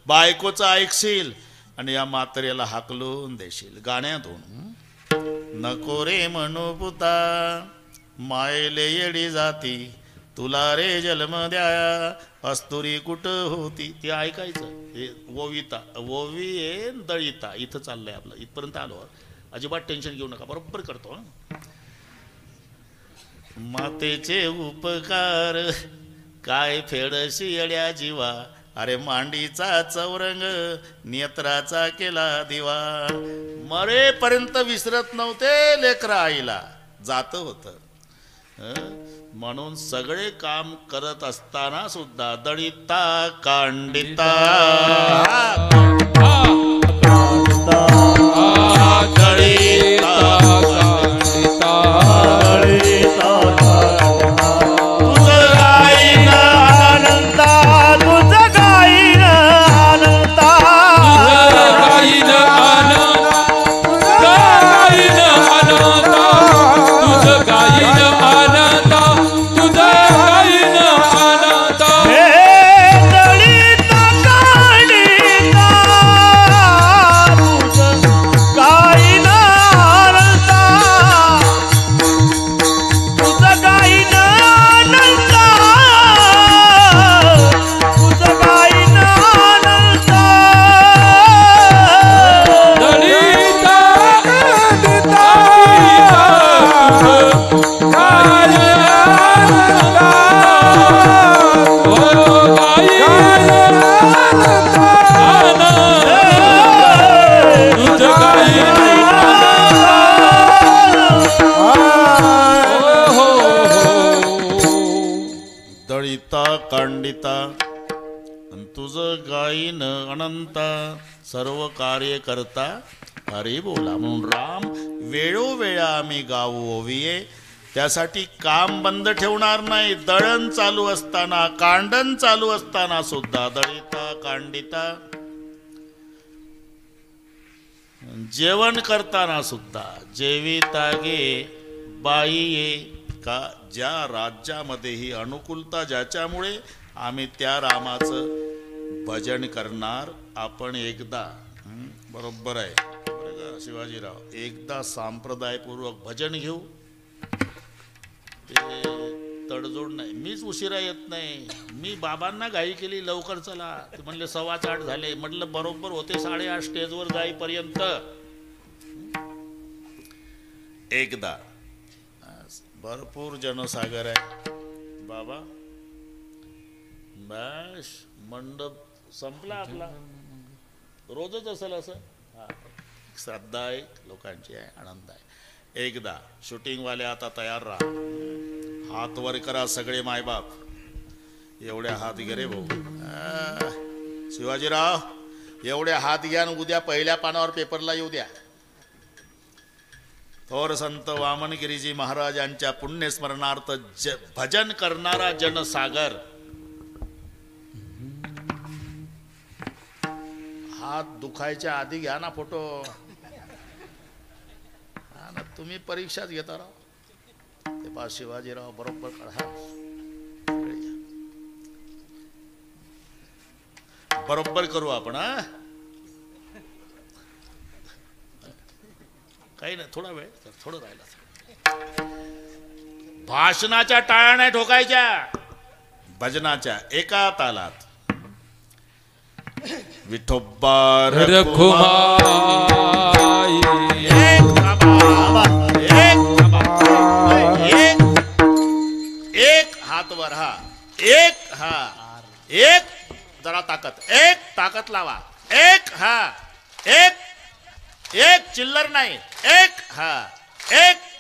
बायकोचं ऐकशील आणि या म्हाताऱ्याला हाकलून देशील. गाण्यातून नको रे म्हणू पुता, मायले येडी जाती, तुला रे जन्म द्या, अस्तुरी कुठं होती. ते ऐकायचं. हे ओविता, ओवी आहे दळिता. इथं चाललंय आपलं, इथपर्यंत आलो. अजिबात टेन्शन घेऊ नका, बरोबर करतो. मातेचे उपकार काय फेडशी येड्या जीवा, अरे मांडीचा चौरंग नेत्राचा केला दिवा. मरेपर्यंत विसरत नव्हते लेकरा आईला. जात होतं. म्हणून सगळे काम करत असताना सुद्धा दळिता कांडिता दळिता कांडिता तुझं गायीन अनंता, सर्व कार्य करता हरी बोला. म्हणून राम वेळोवेळा आम्ही गाऊ ओविये. त्यासाठी काम बंद ठेवणार नाही. दळण चालू असताना, कांडण चालू असताना सुद्धा दळिता कांडिता, जेवण करताना सुद्धा जेविता गे बाई ये. का ज्या राज्यामध्ये ही अनुकूलता ज्याच्यामुळे आम्ही त्या रामाचं भजन करणार. आपण एकदा बरोबर आहे बरं का शिवाजीराव, एकदा संप्रदायपूर्वक भजन घेऊ. ते तडजोड नाही. मीच उशिरा येत नाही. मी बाबांना घाई केली, लवकर चला. ते म्हणले 8:15 झाले. म्हटलं बरोबर होते 8:30 स्टेजवर जाईपर्यंत. एकदा भरपूर जनसागर आहे बाबा. बस मंडप संपला आपला. रोजच असेल असं. हा, श्रद्धा आहे लोकांची आहे, आनंद आहे. एकदा शूटिंगवाले आता तयार राहा. हात वर करा सगळे मायबाप. एवढ्या हात घे रे भाऊ. शिवाजीराव एवढे हात घ्या आणि उद्या पहिल्या पानावर पेपरला येऊ द्या. थोर संत वामनगिरीजी महाराजांच्या पुण्यस्मरणार्थ भजन करणारा जनसागर. हात दुखायच्या आधी घ्या ना फोटो. हा ना, तुम्ही परीक्षाच घेता राव. ते पा शिवाजीराव बरोबर काढा. बरोबर करू आपण. हा काही नाही, थोडा वेळ, थोडं राहिला. भाषणाच्या टाळ्या नाही ठोकायच्या, भजनाच्या एका तालात. विठोबा रखुमाई एक हात वर हा एक हा एक जरा ताकद लावा एक हा एक चिल्लर नाही एक हा एक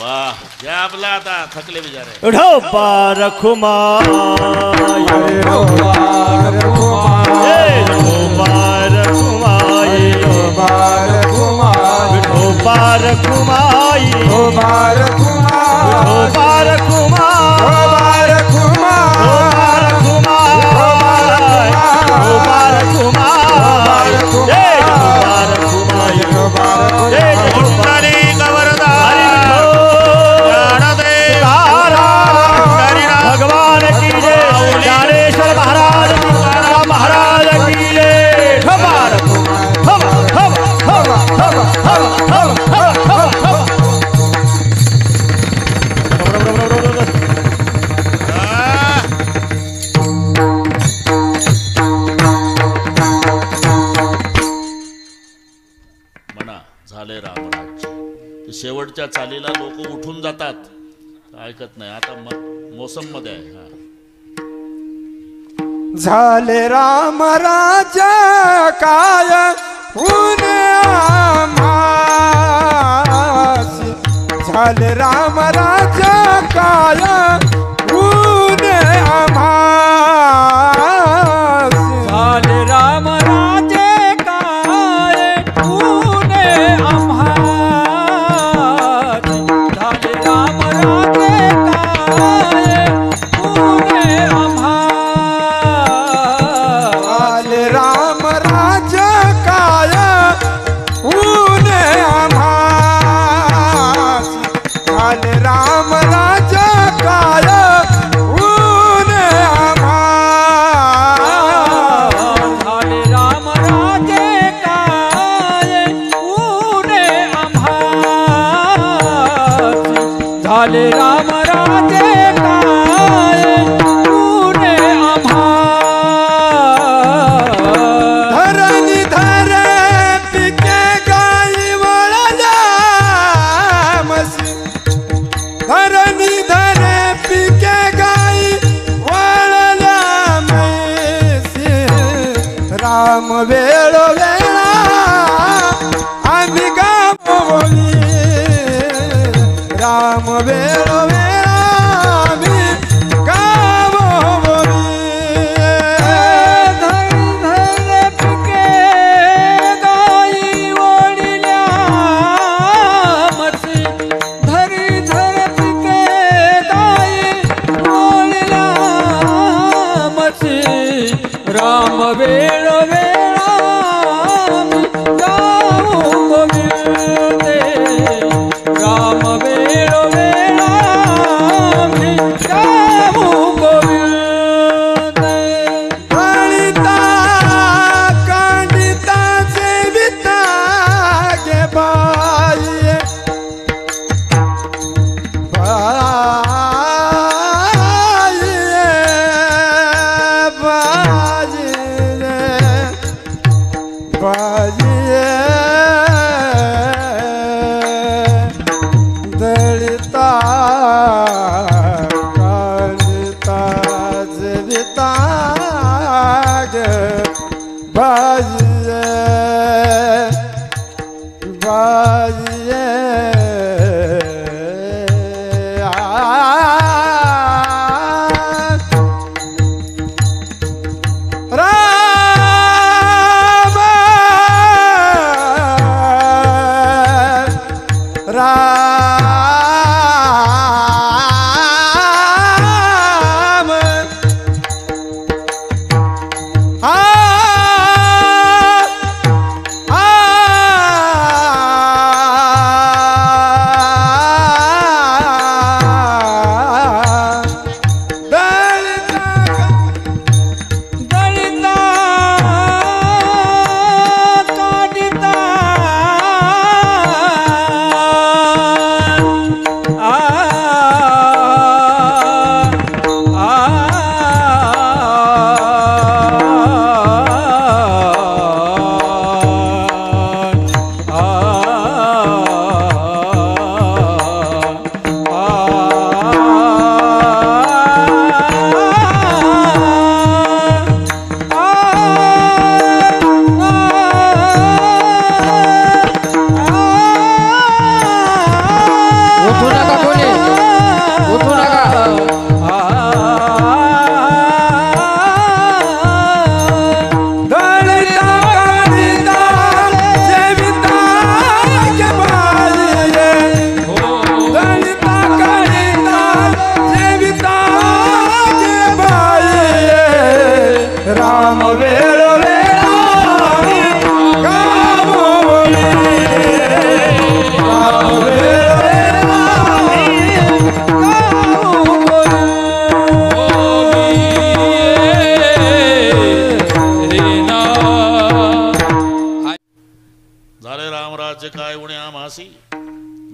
वाह घ्या आपला आता थकले बिचारे ढोपा रखुमाय ढोपा रखुमाय ढोपा रखुमाय ढोपा रखुमाय ढोपा रखुमाय ढोपा रखुमाय ढोपा रखुमाय ढोपा रखुमाय जय ढोपा रखुमाय ढोपा रखुमाय भगवान की जय ज्ञानेश्वर महाराज महाराज की जय खबर खबर खबर खबर खबर खबर म्हणा झाले रामराज्य शेवटच्या चालीला लोक उठून जातात ऐकत नाही आता मोसम मध्ये आहे हा झाले राम राजा काय ऊन आम्हासी झाले राम राजा काय ऊन आम्हासी झाले राम राजे काय ऊन आम्हासी झाले राम राजे काय ऊन आम्हासी झाले राम राजा काय ऊन आम्हासी झाले राम राजा काय ऊन आम्हासी झाले राम राजे काय ऊन आम्हासी झाले राम राजे काय ऊन आम्हासी धरणी धरे पिके गाई वळल्या मसी धरणी धरे पिके गाई वळल्या मैसी राम वेळो वेळा आम्ही गावोली राम वेळो वेळा आम्ही गावोली राम वेळ वेळा गाऊ गोविंदे राम वेळ वेळा गाऊ गोविंदे कांडिता कांडिता सेविता गे बाई दलिता कांडिता सेविता गे बाई राम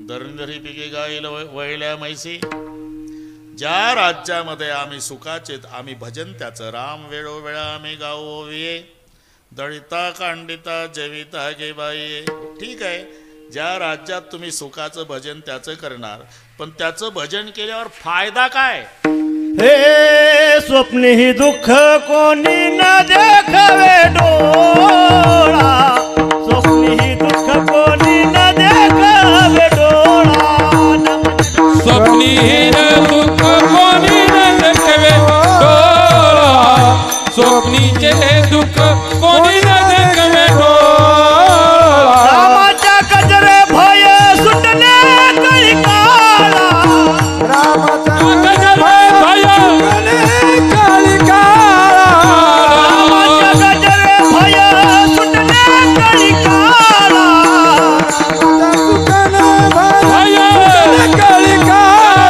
धरणधरी पिके गाईल वळल्या मैसी. ज्या राज्यामध्ये आम्ही सुखाचे आम्ही भजन त्याचं राम वेळोवेळा आम्ही गाऊ ओविये. दळिता कांडिता जविता गे बाई. ठीक आहे, ज्या राज्यात तुम्ही सुखाचं भजन त्याचं करणार, पण त्याचं भजन केल्यावर फायदा काय? हे स्वप्नी ही दुःख कोणी न देखावे डोळा. स्वप्नी ही दुःख कोणी न देखावे डोळा. स्वप्नीहीन दुःख कोणी न देखवे डोळा. स्वप्नीचे दुःख कोणी न देखवे डोळा. रामाच्या गजरे भय सुटले काही काळा. रामाचा भय काळी काळा. रामाच्या गजरे भय सुटले काही काळा. भय काळी काळा.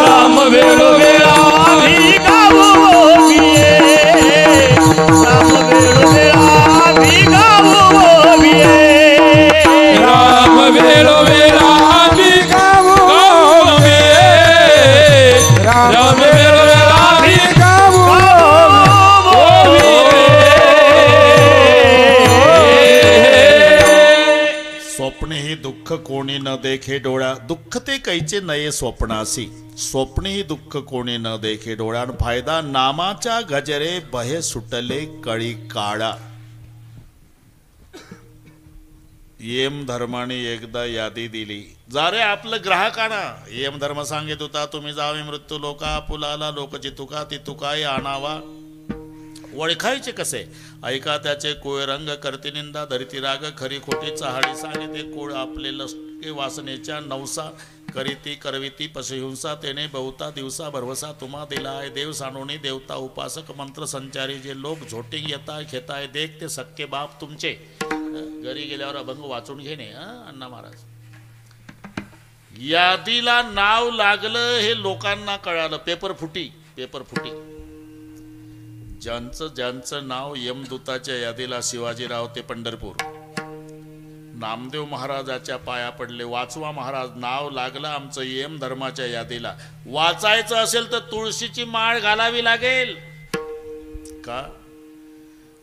राम वेळोवेळा आम्ही गाऊ ओविये. राम वेळोवेळा आम्ही गाऊ ओविये. राम वेळोवेळा आम्ही गावे. राम वेळोवेळा आम्ही स्वप्ने ही दुःख कोणी न देखे डोळा. दुःख ते कैचे नये स्वप्नासी. स्वप्ने ही दुःख कोणी न देखे डोळा. आणि फायदा नामाच्या गजरे भय सुटले कळी काळा. येम धर्माने एकदा यादी दिली. जा रे आपलं ग्राहकांना. येम धर्म सांगित होता, तुम्ही जावे मृत्यू लोका पुलाला लोकची तुका ती तुकाय आणावा. ओळखायचे कसे? ऐका त्याचे कोय रंग करती निंदा धरती राग खरी खोटी चहाडी सांगिते कोळ आपले लष्के वासनेच्या नवसा करीती करविती पशुहिंसा तेने बहुता दिवसा भरवसा तुम्हा दिलाय देव सानोनी देवता उपासक मंत्र संचारी जे लोक झोटिंग येताय घेताय देख ते सक्के बाप तुमचे. घरी गेल्यावर अभंग वाचून घेणे. अण्णा महाराज यादीला नाव लागलं हे लोकांना कळालं. पेपर फुटी. ज्यांचं ज्यांचं नाव यमदूताच्या यादीला शिवाजीराव ते पंढरपूर. नामदेव महाराजाच्या पाया पडले. वाचवा महाराज, नाव लागलं आमचं यम धर्माच्या यादीला. वाचायचं असेल तर तुळशीची माळ घालावी लागेल का?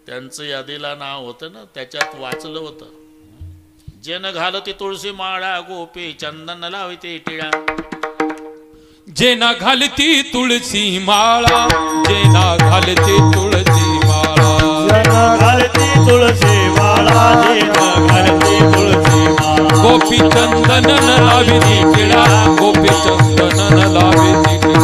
त्यांचं यादीला नाव होतं ना, त्याच्यात वाचलं होतं. जे न घालती तुळशी माळा गोपी चंदन लावते टिळा. जे ना घालती तुळशी माळा. जे ना घालती तुळशी माळा. घालती तुळशी माळा. घालती तुळशी माळा. गोपी चंदन लाविती टिळा. गोपी चंदन लाविती टिळा.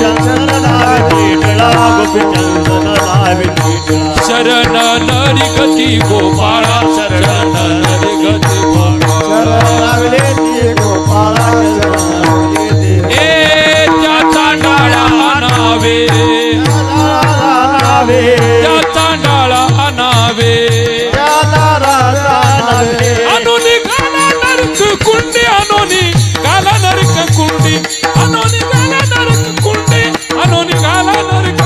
चंदन लाविती टिळा. गोपी चंदन लाविती टिळा. शरण नरी गती गोपाळा. शरण नरी गती गोपाळा. लावले ती गोपाळा. ए त्याचा डाळा आणावे. त्याचा डाळा आणावे. अनुनी गाला नरक कुंडी. अनुनी गाला नरक कुंडी. अनुनी गाला नरक कुंडी. अनुनी गाला नरक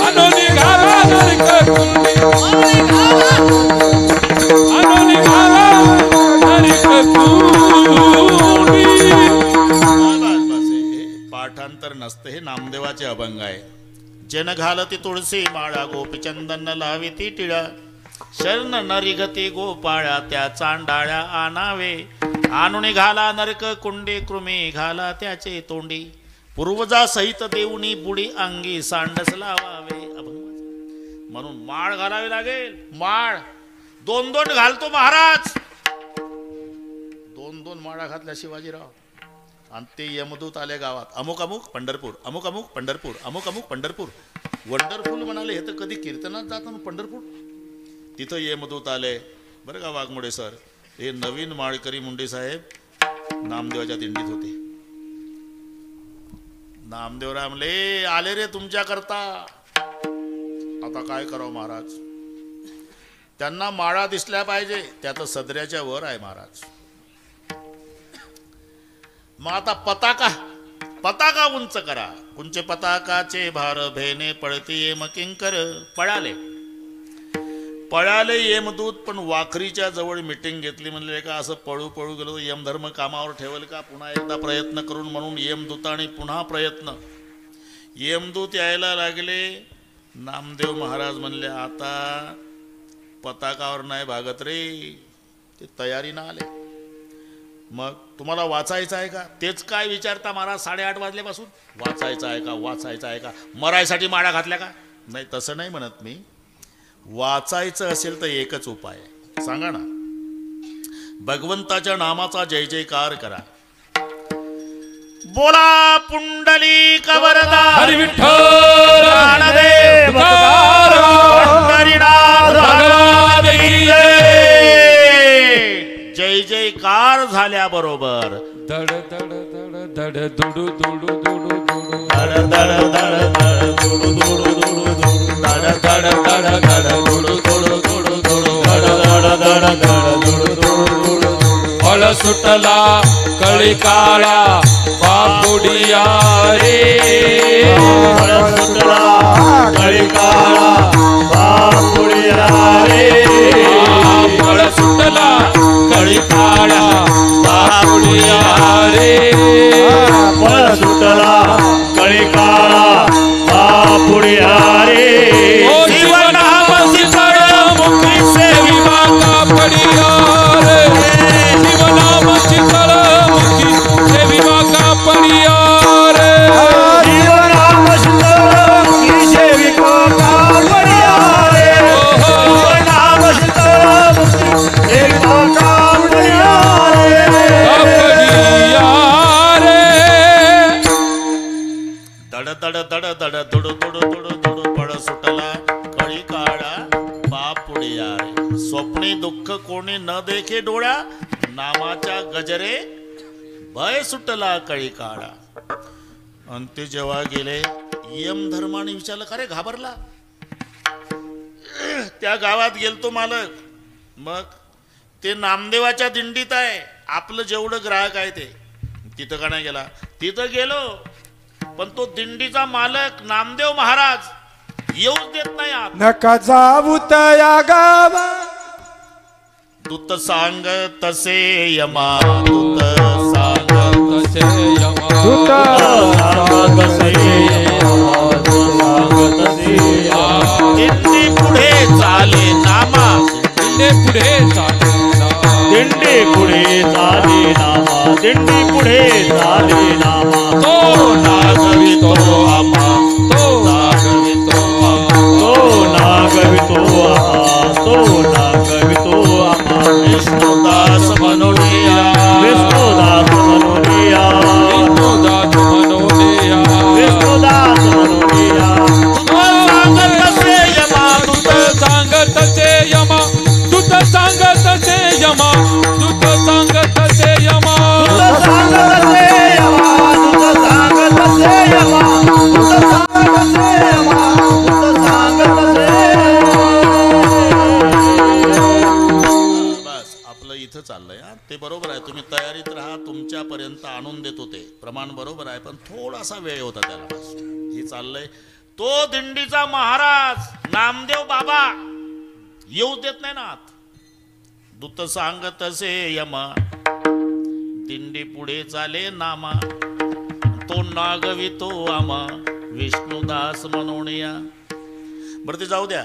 अनुनी गाला नरक कुंडी. अनुनी गाला नरक कुंडी. बस हे पाठांतर नसतं. हे नामदेवाचे अभंग आहे. जन घालती तुळशी माळा गोपी चंदन लाविती टिळा. शरण नरिगती गोपाळा त्या चांडाळ्या आणावे. आणून घाला नरक कुंडी कृमी घाला त्याचे तोंडी. पूर्वजा सहित देऊनी बुडी अंगी सांडस लावावे. म्हणून माळ घालावी लागेल. माळ 2-2 घालतो महाराज. 2-2 माळा घातल्या शिवाजीराव. आणि ते यमदूत आले गावात. अमुक अमुक पंढरपूर. अमुक अमुक पंढरपूर. अमुक अमुक पंढरपूर. वंडरफुल म्हणाले. हे तर कधी कीर्तनात जातात पंढरपूर. तिथं यमदूत आले बरं का वाघमोडे सर. हे नवीन माळकरी मुंडे साहेब नामदेवाच्या दिंडीत होते. नामदेव रामले आले रे तुमच्या करता. आता काय करावं महाराज? त्यांना माळा दिसल्या पाहिजे. त्या तर सदऱ्याच्या वर आहे महाराज. मग आता पताका उंच करा. कुंचे पताकाचे भार भेने पळती मकिंकर. पळाले. पळाले यमदूत, पण वाखरीच्या जवळ मिटिंग घेतली. म्हणले का असं पळू पळू गेलो यमधर्म कामावर ठेवल का, पुन्हा एकदा प्रयत्न करून. म्हणून यमदूताने पुन्हा प्रयत्न. यमदूत यायला लागले. नामदेव महाराज म्हणले आता पताकावर नाही भागत रे, ते तयारीनं आले. मग तुम्हाला वाचायचं आहे का, तेच काय विचारता महाराज 8:30 वाजल्यापासून. वाचायचं आहे का, वाचायचं आहे का, मरायसाठी माळा घातल्या का. नाही तसं नाही म्हणत मी. वाचायचं असेल तर एकच उपाय आहे, सांगा ना. भगवंताच्या नामाचा जय जयकार करा. बोला पुंडलिक वरदा हरी विठ्ठल ज्ञानदेव पंढरीनाथ भगवान की जय. जय जयकार झाल्याबरोबर दड दड दड दड दुडू दुडू दुडू दुडू धड धड धड धड दुडू दुडू दुडू दुडू धड धड धड धड दुडू दुडू दुडू दुडू धड धड धड धड दुडू दुडू दुडू. फळ सुटला कळी काळा बापुडिया रे. फळ सुटला कळी काळा बापुडिया रे. फळ सुटला कळी काळा बापुडिया रे. फळ सुटला कळी काळा बापुडिया रे. ओ जीवनामसी तळमुखी सेवी माता पडिया रे. जीवनामसी तळमुखी सेवी माता पडिया रे. जीवनाम सुंदर सेविको कावडिया रे. जीवनाम सुंदर सेविको कावडिया रे. पडिया रे. दड दड दड दड दुडू दुडू दुडू दुडू पळ सुटला कळी काळा बापुडिया रे. स्वप्नी दुःख कोणी न देखे डोळ्या, नामाच्या गजरे भय सुटला कळी काळा. आणि ते जेव्हा गेले यमधर्माने विचारलं का रे घाबरला. त्या गावात गेलतो मालक. मग ते नामदेवाच्या दिंडीत आहे, आपलं जेवढं ग्राहक आहे ते. तिथं का नाही गेला, तिथं गेलो. पण तो दिंडीचा मालक नामदेव महाराज येऊच देत नाही आत. नका जाऊ तया गावा. दूत सांग तसे यमा, दूत सांग तसे यमा. दूत सांगत से सांगत से दिंडी पुढे चाले नामा, दिंडे पुढे चालला. दिंडी पुढे चाले नामा. दिंडी पुढे चाले नामा. तो नागवितो आम्हा, तो नागवितो आम्हा. तो नागवितो आम्हा. तो नागवितो आम्हा. विष्णुदास मनोनिया, विष्णुदास मनोनिया. विष्णुदास मनोनिया. विष्णुदास मनोनिया. दूत सांग तसे यमा, दूत सांगत से यमा. दूत सांगत से यमा. दूत सांगत से यमा. सांगत से यमा. दूत सांगत से यमा. दूत सांगत से यमा. दूत सांगत से. बस आपलं इथं चाललंय हा. ते बरोबर आहे, तुम्ही तयारीत राहा. तुमच्यापर्यंत आणून देतो ते प्रमाण बरोबर आहे, पण थोडासा वेळ होता त्याला. बस हे चाललंय. तो दिंडीचा महाराज नामदेव बाबा येऊ देत नाही ना आत. दूत सांगत असे यमा, दिंडी पुढे चाले नामा. तो नागवितो आमा, विष्णुदास मनोनिया. बरं ते जाऊ द्या.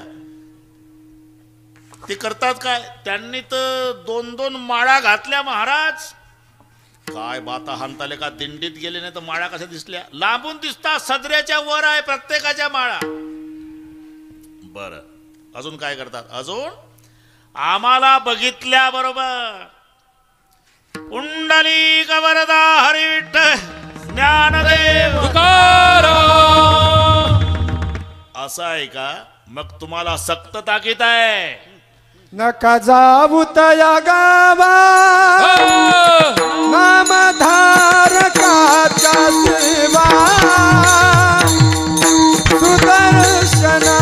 ते करतात काय, त्यांनी तर 2-2 माळा घातल्या महाराज. काय बाता हाणताले का, दिंडीत गेले नाही तर माळा कशा दिसल्या, लांबून दिसता सदऱ्याच्या वर आहे प्रत्येकाच्या माळा. बर अजून काय करतात, अजून आम्हाला बघितल्या बरोबर पुंडलिक वरदा हरी विठ्ठल ज्ञानदेव तुकाराम. असं आहे का. मग तुम्हाला सक्त ताकीद आहे. नका जाऊ तया गावा. नामधारकाच्या सेवा सुदर्शना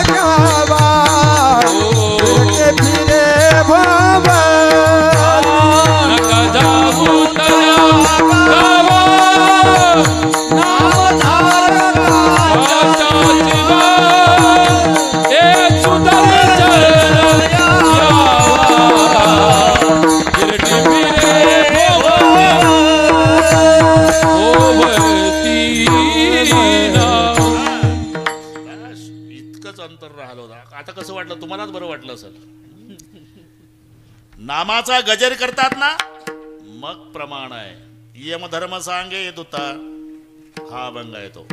गावा. फिरते फिरे भव नका जाऊ तया गावा. नामधारकाच्या सेवा. ए सुदर्शन नामाचा गजर करतात ना, मग प्रमाण आहे. यमधर्म सांगे दुता, हा अभंग आहे तो.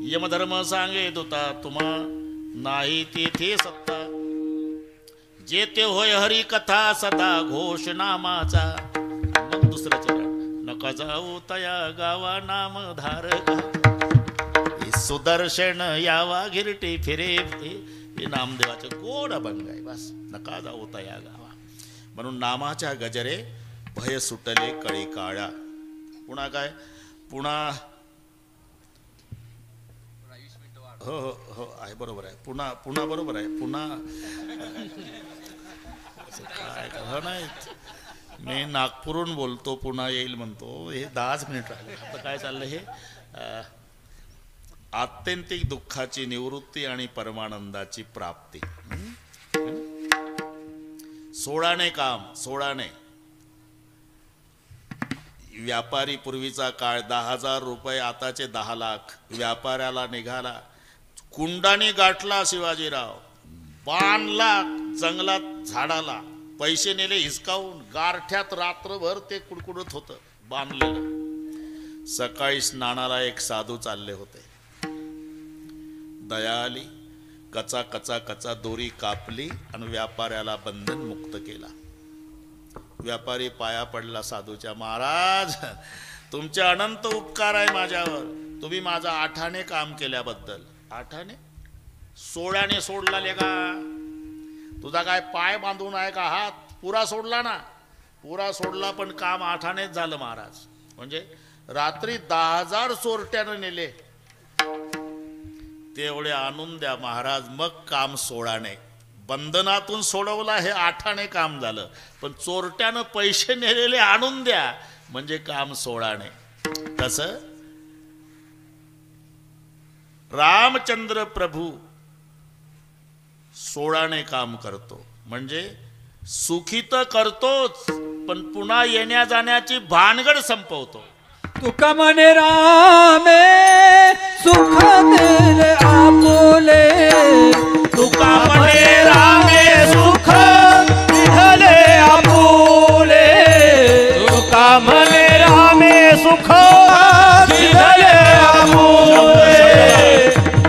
यमधर्म सांगे दुता, तुम्हा नाही तेथे सत्ता. जेते होय हरी कथा सदा घोष नामाचा. मग दुसरं चरण, नका जाऊ तया गावा नाम धारका. सुदर्शन यावा गिरटी फिरे. हे नामदेवाचं गोड अभंग आहे. बस, नका जाऊ तया गावा. म्हणून नामाच्या गजरे भय सुटले कळी काळा. पुन्हा काय, पुन्हा हो हो हो आहे, बरोबर आहे. पुन्हा पुन्हा बरोबर आहे. पुन्हा काय हो नाही, मी नागपूरहून बोलतो, पुन्हा येईल म्हणतो. हे 10च मिनिट राहिले. आता काय चाललं हे, आत्यंतिक दुःखाची निवृत्ती आणि परमानंदाची प्राप्ती. सोळाणे काम, सोळाणे. व्यापारी पूर्वीचा काळ 10,000 रुपये, आताचे 10 लाख. व्यापाऱ्याला निघाला, कुंडाने गाठला शिवाजीराव, बांधला जंगलात झाडाला, पैसे नेले हिसकावून, गारठ्यात रात्रभर ते कुडकुडत होतं बांधलेलं. सकाळी स्नानाला एक साधू चालले होते. दया आली, कचा कचा कचा दोरी कापली आणि व्यापाऱ्याला बंधन मुक्त केला. व्यापारी पाया पडला साधूच्या, महाराज तुमचे अनंत उपकार आहे माझ्यावर, तुम्ही माझा 8 काम केल्याबद्दल. 8 16 सोडला लेगा, तुझा काय पाय बांधून आहे का हात? पुरा सोडला ना, पुरा सोडला, पण काम 8 झालं महाराज. म्हणजे रात्री 10,000 चोरट्यानं नेले, तेवढे आणून द्या महाराज. मग काम 16. बंधनातून सोडवला, हे 8 काम झालं. पण चोरट्यानं पैसे नेलेले आणून द्या, म्हणजे काम 16. कसं रामचंद्र प्रभू 16 काम करतो. म्हणजे सुखी तर करतोच, पण पुन्हा येण्या जाण्याची भानगड संपवतो. तुका म्हणे रामे सुख दिले आपुले. तुका म्हणे रामे सुख दिले आपुले. तुका म्हणे रामे सुख दिले आपुले.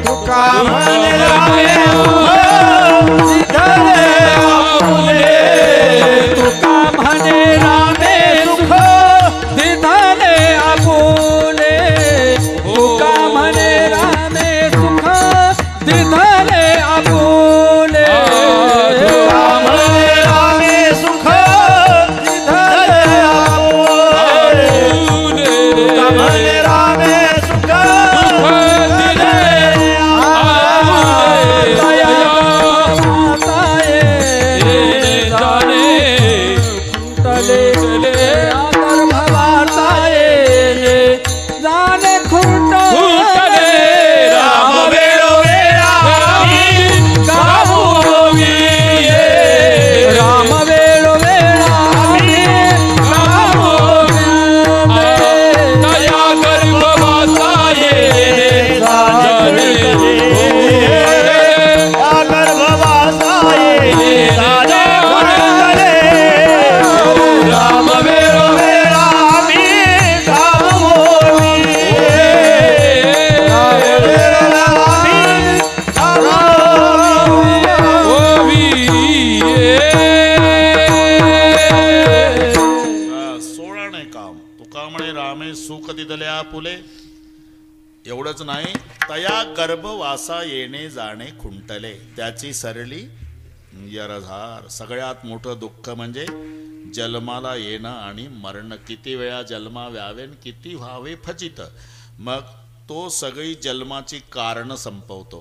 तुका म्हणे रामे सुख दिले आपुले. तुका म्हणे रामे सुख दिले आपुले. तुका म्हणे रामे सुख दिले आपुले. तुका म्हणे रामे सुख दिले आपुले. तुका म्हणे रामे सुख दिले फुले. एवढंच नाही, तया गर्भवासा येणे जाणे खुंटले, त्याची सरली यरधार. सगळ्यात मोठं दुःख म्हणजे जन्माला येणं आणि मरण. किती वेळा जन्मा व्यावेन, किती व्हावे फजित. मग तो सगळी जन्माची कारण संपवतो.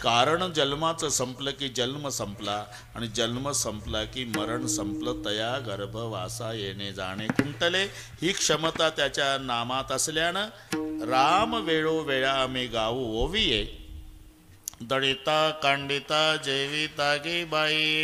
कारण जन्माचं संपलं की जन्म संपला, आणि जन्म संपला की मरण संपलं. तया गर्भवासा येणे जाणे खुंटले. ही क्षमता त्याच्या नामात असल्यानं राम वेळोवेळा आम्ही गाऊ ओविये. दळिता कांडिता जेविता गे बाई.